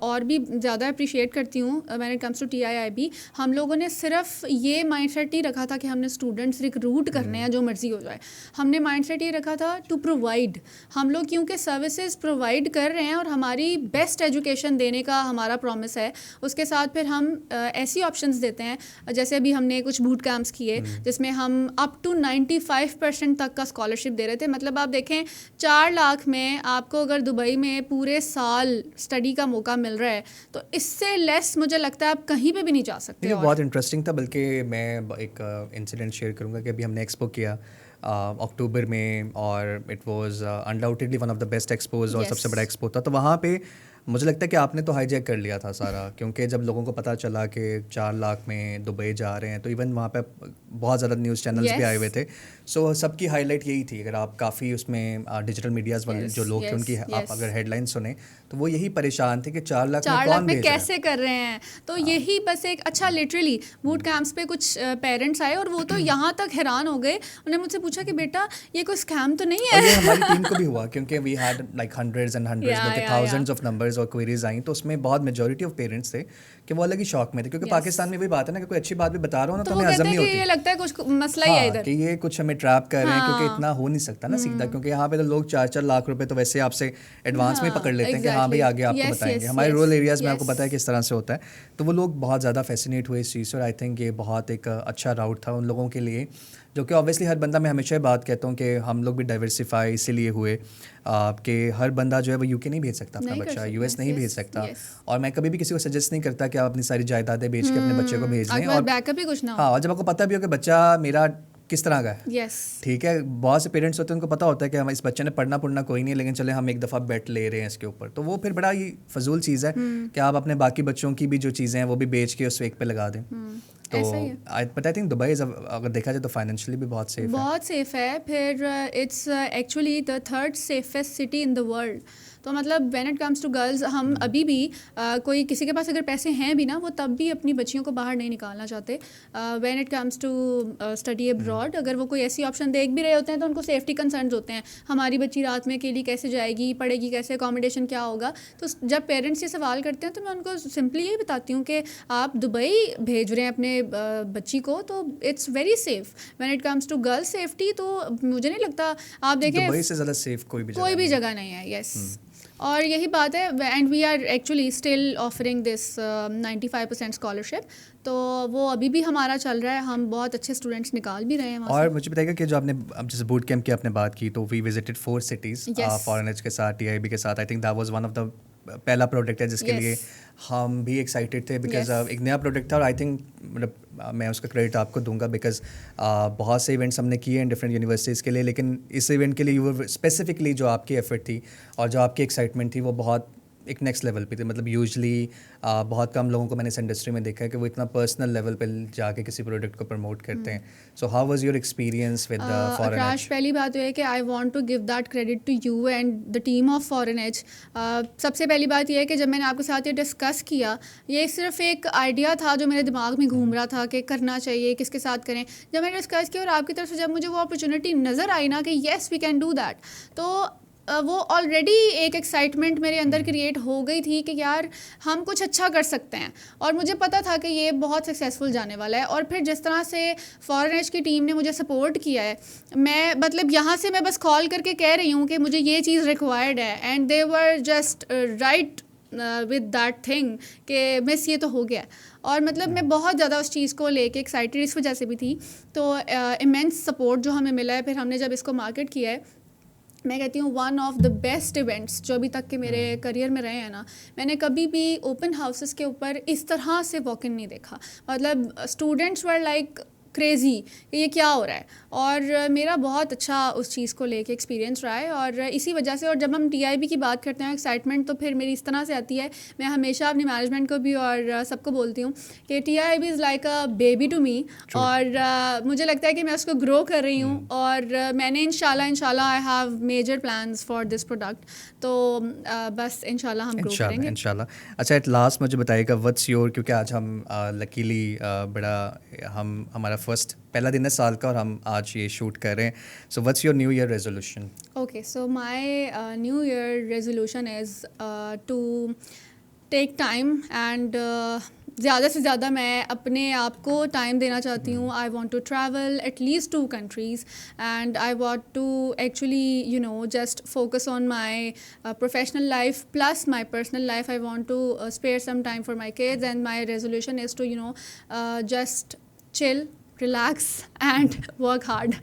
और भी ज़्यादा अप्रिशिएट करती हूँ when it comes to TIIB। हम लोगों ने सिर्फ ये माइंडसेट नहीं रखा था कि हमने स्टूडेंट्स रिक्रूट करने हैं जो मर्जी हो जाए, हमने माइंडसेट ये रखा था टू प्रोवाइड। हम लोग क्योंकि सर्विसेज प्रोवाइड कर रहे हैं और हमारी बेस्ट एजुकेशन देने का हमारा प्रॉमिस है, उसके साथ फिर हम ऐसी ऑप्शंस देते हैं। जैसे अभी हमने कुछ बूट कैंप्स किए जिसमें हम अप टू 95% तक का स्कॉलरशिप दे रहे थे। मतलब आप देखें 4 लाख में आपको अगर दुबई में पूरे साल स्टडी का मौका मिल रहा है तो इससे लेस मुझे लगता है आप कहीं पे भी नहीं जा सकते। ये और बहुत इंटरेस्टिंग था। बल्कि मैं एक इंसिडेंट शेयर करूँगा कि अभी हमने एक्सपो किया अक्टूबर में, और it was undoubtedly one of the best expose और Yes. सबसे बड़ा एक्सपो था। तो वहाँ पे मुझे लगता है कि आपने तो हाईजैक कर लिया था सारा, क्योंकि जब लोगों को पता चला कि 4 लाख में दुबई जा रहे हैं, तो इवन वहाँ पे बहुत ज़्यादा न्यूज़ चैनल्स भी Yes. आए हुए थे। सो सबकी हाईलाइट यही थी। अगर आप काफ़ी उसमें डिजिटल मीडियाज़ वाले Yes, जो लोग थे yes, उनकी आप yes. अगर हेडलाइन सुने तो वो यही परेशान थे कि 4 लाख में 4 लाख कौन में भेज रहा है। कैसे कर रहे हैं। तो यही बस एक अच्छा लिटरली बूट कैंप्स पे कुछ पेरेंट्स आए और वो तो यहाँ तक हैरान हो गए। उन्होंने मुझसे पूछा कि बेटा ये कोई स्कैम तो नहीं और ये है। हमारी टीम को भी हुआ, क्योंकि we had like hundreds and hundreds Yeah, बल्कि yeah, थाउजेंड्स ऑफ नंबर्स और क्वेरीज आई। तो उसमें बहुत मेजॉरिटी ऑफ पेरेंट्स थे कि वो अलग ही शॉक में थे, क्योंकि Yes. पाकिस्तान में वही बात है ना कि कोई अच्छी बात भी बता रहा हो ना तो तो वो हमें हजम कहते हैं नहीं कि होती। ये लगता है कुछ मसला ही है हाँ, इधर। कि ये कुछ हमें ट्रैप कर रहे हैं, क्योंकि हाँ। इतना हो नहीं सकता ना सीधा, क्योंकि यहाँ पे तो लोग 4-4 लाख रुपए तो वैसे आपसे एडवांस में ही हाँ, पकड़ लेते हैं कि हाँ भाई exactly. आगे आपको Yes, बताएंगे। yes, हमारे yes, रूरल एरियाज़ में आपको yes. पता है किस तरह से होता है। तो वो लोग बहुत ज़्यादा फैसिनेट हुए इस चीज़ से, और आई थिंक ये बहुत एक अच्छा राउट था उन लोगों के लिए, जो कि ऑब्वियसली हर बंदा, मैं हमेशा ये बात कहता हूँ कि हम लोग भी डाइवर्सिफाई इसीलिए हुए कि हर बंदा जो है वो यूके नहीं भेज सकता अपना नहीं कर बच्चा, सकता, यूएस नहीं yes, भेज सकता। yes. और मैं कभी भी किसी को सजेस्ट नहीं करता कि आप अपनी सारी जायदादें बेच के अपने बच्चे को भेज दें। आपके पास बैकअप ही कुछ ना हो। हाँ, और जब आपको पता भी हो कि बच्चा मेरा किस तरह का है, यस, ठीक है। बहुत से पेरेंट्स होते हैं उनको पता होता है कि हम इस बच्चे ने पढ़ना कोई नहीं है, लेकिन चले हम एक दफ़ा बेट ले रहे हैं इसके ऊपर, तो वो फिर बड़ा ही फजूल चीज़ है कि आप अपने बाकी बच्चों की भी जो चीज़ें हैं वो भी बेच के उस एक पे लगा दें। तो ऐसा ही है। आई थिंक दुबई अगर देखा जाए तो फाइनेंशियली भी बहुत सेफ है। बहुत सेफ है। फिर it's actually the third safest city in the world. तो मतलब when it comes to girls, हम अभी भी कोई किसी के पास अगर पैसे हैं भी ना, वो तब भी अपनी बच्चियों को बाहर नहीं निकालना चाहते। When it comes to study abroad, अगर वो कोई ऐसी ऑप्शन देख भी रहे होते हैं तो उनको सेफ्टी कंसर्न्स होते हैं। हमारी बच्ची रात में अकेली कैसे जाएगी, पढ़ेगी कैसे, अकोमोडेशन क्या होगा। तो जब पेरेंट्स ये सवाल करते हैं तो मैं उनको सिंपली यही बताती हूँ कि आप दुबई भेज रहे हैं अपने बच्ची को, तो it's very safe. When it comes to girls safety, तो मुझे नहीं लगता, आप देखें दुबई से ज़्यादा सेफ कोई भी जगह नहीं है। यस, और यही बात है। And we are actually still offering this 95% scholarship, तो वो अभी भी हमारा चल रहा है। हम बहुत अच्छे स्टूडेंट्स निकाल भी रहे हैं वहाँ और से। मुझे बताइएगा कि जो आपने अब जैसे बूट कैंप की आपने बात की, तो we visited 4 cities Yes. Foreigners के साथ, TIB के साथ। I think that was one of the पहला प्रोडक्ट है जिसके Yes. लिए हम भी एक्साइटेड थे, बिकॉज Yes. एक नया प्रोडक्ट था। और आई थिंक मतलब मैं उसका क्रेडिट आपको दूंगा, बिकॉज बहुत से इवेंट्स हमने किए हैं डिफरेंट यूनिवर्सिटीज़ के लिए, लेकिन इस इवेंट के लिए स्पेसिफिकली जो आपकी एफर्ट थी और जो आपकी एक्साइटमेंट थी वो बहुत एक नेक्स्ट लेवल पे थी। मतलब यूजली बहुत कम लोगों को मैंने इस इंडस्ट्री में देखा है कि वो इतना पर्सनल लेवल पे जाके किसी प्रोडक्ट को प्रमोट करते हैं। So how was your experience with foreign आकाश, एज? पहली बात ये है कि I want to give that credit to you and the team of foreign edge. सबसे पहली बात ये है कि जब मैंने आपके साथ ये डिस्कस किया, ये सिर्फ एक आइडिया था जो मेरे दिमाग में घूम रहा था कि करना चाहिए, किसके साथ करें। जब मैंने डिस्कस किया और आपकी तरफ से जब मुझे वो अपॉर्चुनिटी नज़र आई ना कि yes we can do that, तो वो ऑलरेडी एक एक्साइटमेंट मेरे अंदर क्रिएट हो गई थी कि यार हम कुछ अच्छा कर सकते हैं। और मुझे पता था कि ये बहुत सक्सेसफुल जाने वाला है। और फिर जिस तरह से फॉरेन एज की टीम ने मुझे सपोर्ट किया है, मैं मतलब यहाँ से मैं बस कॉल करके कह रही हूँ कि मुझे ये चीज़ रिक्वायर्ड है, and they were just right with that thing कि मिस ये तो हो गया। और मतलब मैं बहुत ज़्यादा उस चीज़ को लेके एक्साइटेड इस वजह से भी थी। तो इमेंस सपोर्ट जो हमें मिला है, फिर हमने जब इसको मार्केट किया है, मैं कहती हूँ one of the best events जो अभी तक के मेरे करियर में रहे हैं ना। मैंने कभी भी ओपन हाउसेस के ऊपर इस तरह से वॉक इन नहीं देखा। मतलब स्टूडेंट्स वर लाइक क्रेज़ी कि ये क्या हो रहा है। और मेरा बहुत अच्छा उस चीज़ को लेके एक्सपीरियंस रहा है, और इसी वजह से, और जब हम टीआईबी की बात करते हैं एक्साइटमेंट, तो फिर मेरी इस तरह से आती है, मैं हमेशा अपनी मैनेजमेंट को भी और सबको बोलती हूँ कि TIB is like a baby to me. और मुझे लगता है कि मैं उसको ग्रो कर रही हूँ, और मैंने इंशाल्लाह I have major plans for this product. तो बस इंशाल्लाह हम ग्रो करेंगे। इंशाल्लाह। अच्छा, एट लास्ट मुझे बताइएगा व्हाट्स योर, क्योंकि आज हम लकीली बड़ा हम हमारा फर्स्ट पहला दिन है साल का और हम आज ये शूट कर रहे हैं, so what's your new year resolution? Okay, so my New Year resolution is to take time and ज़्यादा से ज़्यादा मैं अपने आप को टाइम देना चाहती हूँ। I want to travel at least 2 countries, and I want to actually just focus on my professional life plus my personal life. I want to spare some time for my kids, and my resolution is to just chill, relax and work hard.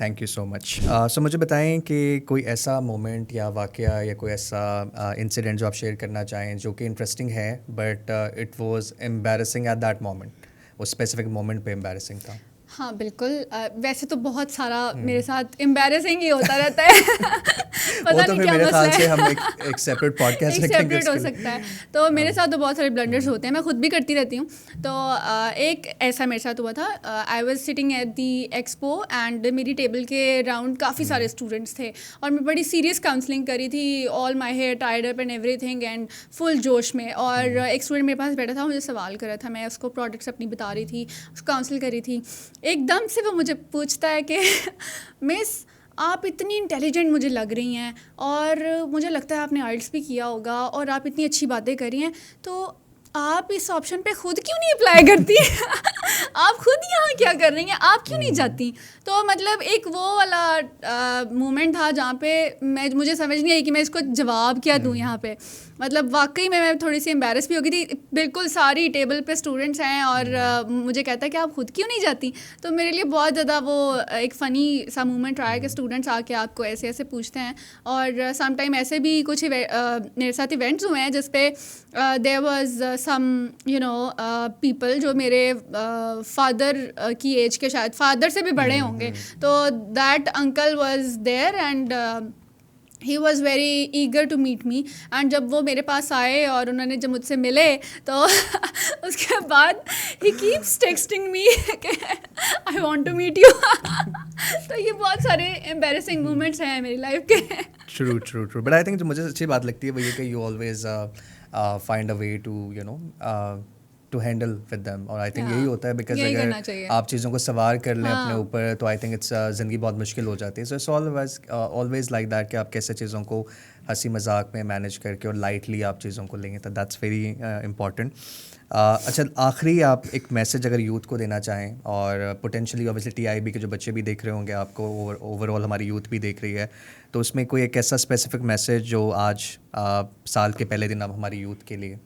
Thank you so much. So मुझे बताएं कि कोई ऐसा moment या वाक़या या कोई ऐसा इंसिडेंट जो आप शेयर करना चाहें जो कि इंटरेस्टिंग है but it was embarrassing at that moment, वो स्पेसिफिक मोमेंट पे एम्बैरेसिंग था? हाँ बिल्कुल। वैसे तो बहुत सारा मेरे साथ एम्बैरेसिंग ही होता रहता है। वो पता तो नहीं फिर क्या मेरे ख्याल मसला से है। हम एक सेपरेट पॉडकास्ट एक रखेंगे सेपरेट हो उसके लिए। सकता है। तो मेरे साथ तो बहुत सारे ब्लंडर्स होते हैं, मैं खुद भी करती रहती हूँ। तो एक ऐसा मेरे साथ हुआ था। I was sitting at the expo, and मेरी टेबल के राउंड काफ़ी सारे स्टूडेंट्स थे, और मैं बड़ी सीरियस काउंसलिंग करी थी, all my hair tied up and everything, and full जोश में। और एक स्टूडेंट मेरे पास बैठा था, मुझे सवाल कर रहा था, मैं उसको प्रोडक्ट्स अपनी बता रही थी, उसको काउंसिल करी थी। एकदम से वो मुझे पूछता है कि मिस, आप इतनी इंटेलिजेंट मुझे लग रही हैं, और मुझे लगता है आपने आइल्स भी किया होगा, और आप इतनी अच्छी बातें कर रही हैं, तो आप इस ऑप्शन पे खुद क्यों नहीं अप्लाई करती? आप खुद यहाँ क्या कर रही हैं, आप क्यों नहीं जाती? तो मतलब एक वो वाला मोमेंट था जहाँ पे मुझे समझ नहीं आई कि मैं इसको जवाब क्या दूँ यहाँ पे। मतलब वाकई में मैं थोड़ी सी एम्बैरस भी हो गई थी। बिल्कुल सारी टेबल पे स्टूडेंट्स हैं, और मुझे कहता है कि आप खुद क्यों नहीं जाती? तो मेरे लिए बहुत ज़्यादा वो एक फ़नी सा मोमेंट रहा है कि स्टूडेंट्स आके आपको ऐसे ऐसे पूछते हैं। और सम टाइम ऐसे भी कुछ मेरे साथ इवेंट्स हुए हैं जिस पे देयर वाज सम पीपल जो मेरे फादर की एज के, शायद फादर से भी बड़े होंगे। तो that uncle was there, and he was very eager to meet me. And जब वो मेरे पास आए और उन्होंने जब मुझसे मिले, तो उसके बाद he keeps texting me I want to meet you. तो ये बहुत सारे एम्बैरेसिंग मोमेंट्स हैं मेरी लाइफ के। ट्रू बट आई थिंक जो मुझे अच्छी बात लगती है वो ये कि you always find a way to handle with them, और आई थिंक यही होता है, बिकॉज अगर आप चीज़ों को सवार कर लें अपने ऊपर, तो आई थिंक इट्स ज़िंदगी बहुत मुश्किल हो जाती है। So it's always like that कि आप कैसे चीज़ों को हंसी मजाक में मैनेज करके और लाइटली आप चीज़ों को लेंगे, तो दैट्स वेरी इंपॉर्टेंट। अच्छा, आखिरी आप एक मैसेज अगर यूथ को देना चाहें, और पोटेंशली ऑब्वियसली टीआईबी के जो बच्चे भी देख रहे होंगे आपको, ओवरऑल हमारी यूथ भी देख रही है, तो उसमें कोई एक ऐसा स्पेसिफिक मैसेज जो आज साल के पहले दिन अब हमारी यूथ के लिए?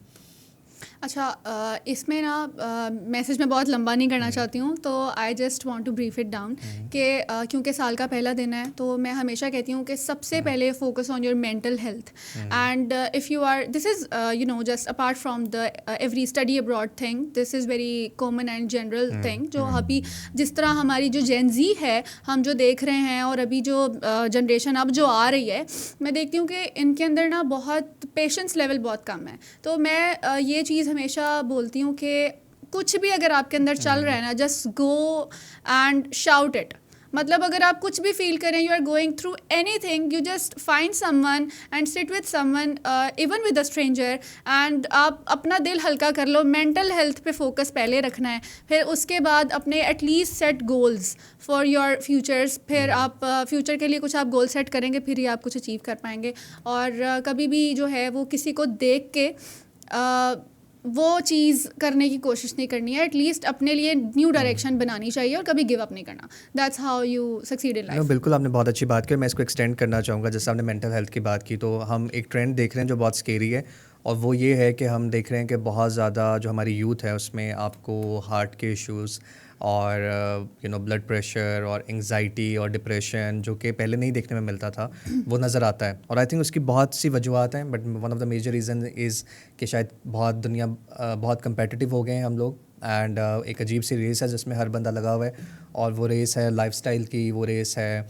अच्छा, इसमें ना मैसेज मैं बहुत लंबा नहीं करना चाहती हूँ, तो I just want to brief it down कि क्योंकि साल का पहला दिन है, तो मैं हमेशा कहती हूँ कि सबसे पहले focus on your mental health. And if you are, this is just apart from the every study abroad thing, this is very common and general thing, जो अभी जिस तरह हमारी जो जेन ज़ी है, हम जो देख रहे हैं, और अभी जो जनरेशन अब जो आ रही है, मैं देखती हूँ कि इनके अंदर ना बहुत पेशेंस लेवल बहुत कम है। तो मैं ये चीज़ हमेशा बोलती हूँ कि कुछ भी अगर आपके अंदर चल रहा है ना, just go and shout it. मतलब अगर आप कुछ भी फील करें, you are going through anything, you just find someone and sit with someone, even with a stranger, and आप अपना दिल हल्का कर लो। मेंटल हेल्थ पे फोकस पहले रखना है, फिर उसके बाद अपने at least set goals for your futures. फिर आप फ्यूचर के लिए कुछ आप गोल सेट करेंगे, फिर ही आप कुछ अचीव कर पाएंगे। और कभी भी जो है वो किसी को देख के वो चीज़ करने की कोशिश नहीं करनी है। एटलीस्ट अपने लिए न्यू डायरेक्शन बनानी चाहिए, और कभी गिव अप नहीं करना। That's how you succeed in life. बिल्कुल, आपने बहुत अच्छी बात की, मैं इसको एक्सटेंड करना चाहूँगा। जैसे आपने मेंटल हेल्थ की बात की, तो हम एक ट्रेंड देख रहे हैं जो बहुत स्केरी है, और वो ये है कि हम देख रहे हैं कि बहुत ज़्यादा जो हमारी यूथ है उसमें आपको हार्ट के इश्यूज़ और ब्लड प्रेशर और एंग्जाइटी और डिप्रेशन, जो कि पहले नहीं देखने में मिलता था, वो नज़र आता है। और आई थिंक उसकी बहुत सी वजूहत हैं, but one of the major reason is कि शायद बहुत कंपेटिटिव हो गए हैं हम लोग, एंड एक अजीब सी रेस है जिसमें हर बंदा लगा हुआ है, और वो रेस है लाइफस्टाइल की, वो रेस है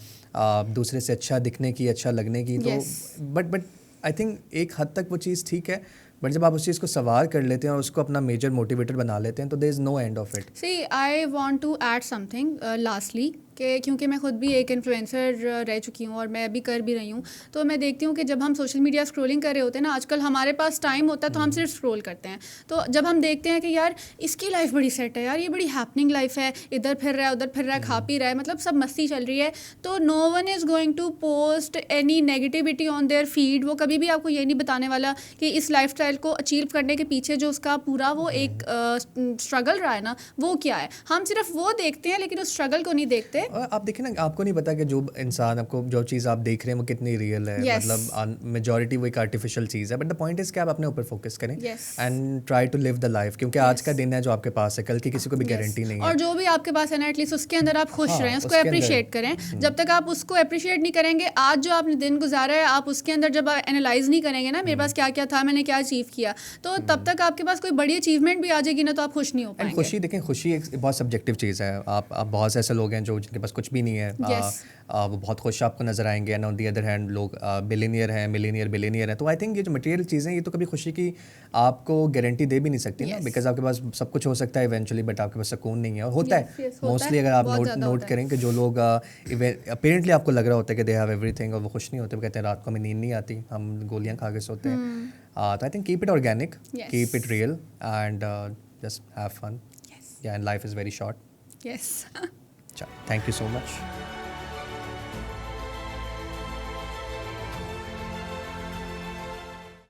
दूसरे से अच्छा दिखने की, अच्छा लगने की। तो Yes. बट आई थिंक एक हद तक वो चीज़ ठीक है, बट जब आप उस चीज़ को सवार कर लेते हैं और उसको अपना मेजर मोटिवेटर बना लेते हैं तो there is no end of it. See I want to add something lastly कि क्योंकि मैं खुद भी एक इन्फ्लुएंसर रह चुकी हूँ और मैं अभी कर भी रही हूँ, तो मैं देखती हूँ कि जब हम सोशल मीडिया स्क्रॉलिंग कर रहे होते हैं ना, आजकल हमारे पास टाइम होता है तो हम सिर्फ स्क्रॉल करते हैं। तो जब हम देखते हैं कि यार इसकी लाइफ बड़ी सेट है, यार ये बड़ी हैपनिंग लाइफ है, इधर फिर रहा है उधर फिर रहा है, खा पी रहा है, मतलब सब मस्ती चल रही है, तो no one is going to post any negativity on their feed. वो कभी भी आपको ये नहीं बताने वाला कि इस लाइफ को अचीव करने के पीछे जो उसका पूरा वो एक स्ट्रगल रहा है ना, वो क्या है। हम सिर्फ वो देखते हैं लेकिन उस स्ट्रगल को नहीं देखते। और आप देखें ना, आपको नहीं पता कि जो इंसान आपको जो चीज़ आप देख रहे हैं वो कितनी रियल है। Yes. मतलब मेजॉरिटी वो एक आर्टिफिशियल चीज़ है, बट द पॉइंट इज़ कि आप अपने ऊपर फोकस करें Yes. And try to live the life, क्योंकि आज Yes. का दिन है जो आपके पास है, कल की किसी को भी Yes. गारंटी नहीं और है। जो भी आपके पास है ना, एटलीस्ट उसके अंदर आप खुश हाँ, रहें, उसको उसके अंदर। अप्रिशिएट करें। जब तक आप उसको अप्रिशिएट नहीं करेंगे, आज जो आपने दिन गुजारा है, आप उसके अंदर जब आप एनालाइज नहीं करेंगे ना, मेरे पास क्या क्या था, मैंने क्या अचीव किया, तो तब तक आपके पास कोई बड़ी अचीवमेंट भी आ जाएगी ना, तो आप खुश नहीं हो एंड पाएंगे। खुशी देखें, खुशी एक बहुत सब्जेक्टिव चीज़ है। आप बहुत से ऐसे लोग हैं जो जिनके पास कुछ भी नहीं है, Yes. वो बहुत खुश आपको नज़र आएंगे, and on the other hand लोग बिलियनियर हैं, मिलीनियर हैं। तो आई थिंक ये जो मटेरियल चीज़ें, ये तो कभी खुशी की आपको गारंटी दे भी नहीं सकती ना, Yes. बिकॉज आपके पास सब कुछ हो सकता है इवेंचुअली, बट आपके पास सुकून नहीं है। और होता Yes, है yes, होता मोस्टली, है, अगर आप बहुत ज़्यादा नोट होता है। करें कि जो लोग अपेरेंटली आपको लग रहा होता है कि दे हैव एवरीथिंग, और वो खुश नहीं होते, वो कहते हैं रात को हमें नींद नहीं आती, हम गोलियाँ खा के सोते हैं। तो I think keep it organic, Yes. Keep it real, and just have fun, Yes. yeah, and life is very short. Yes. Thank you so much.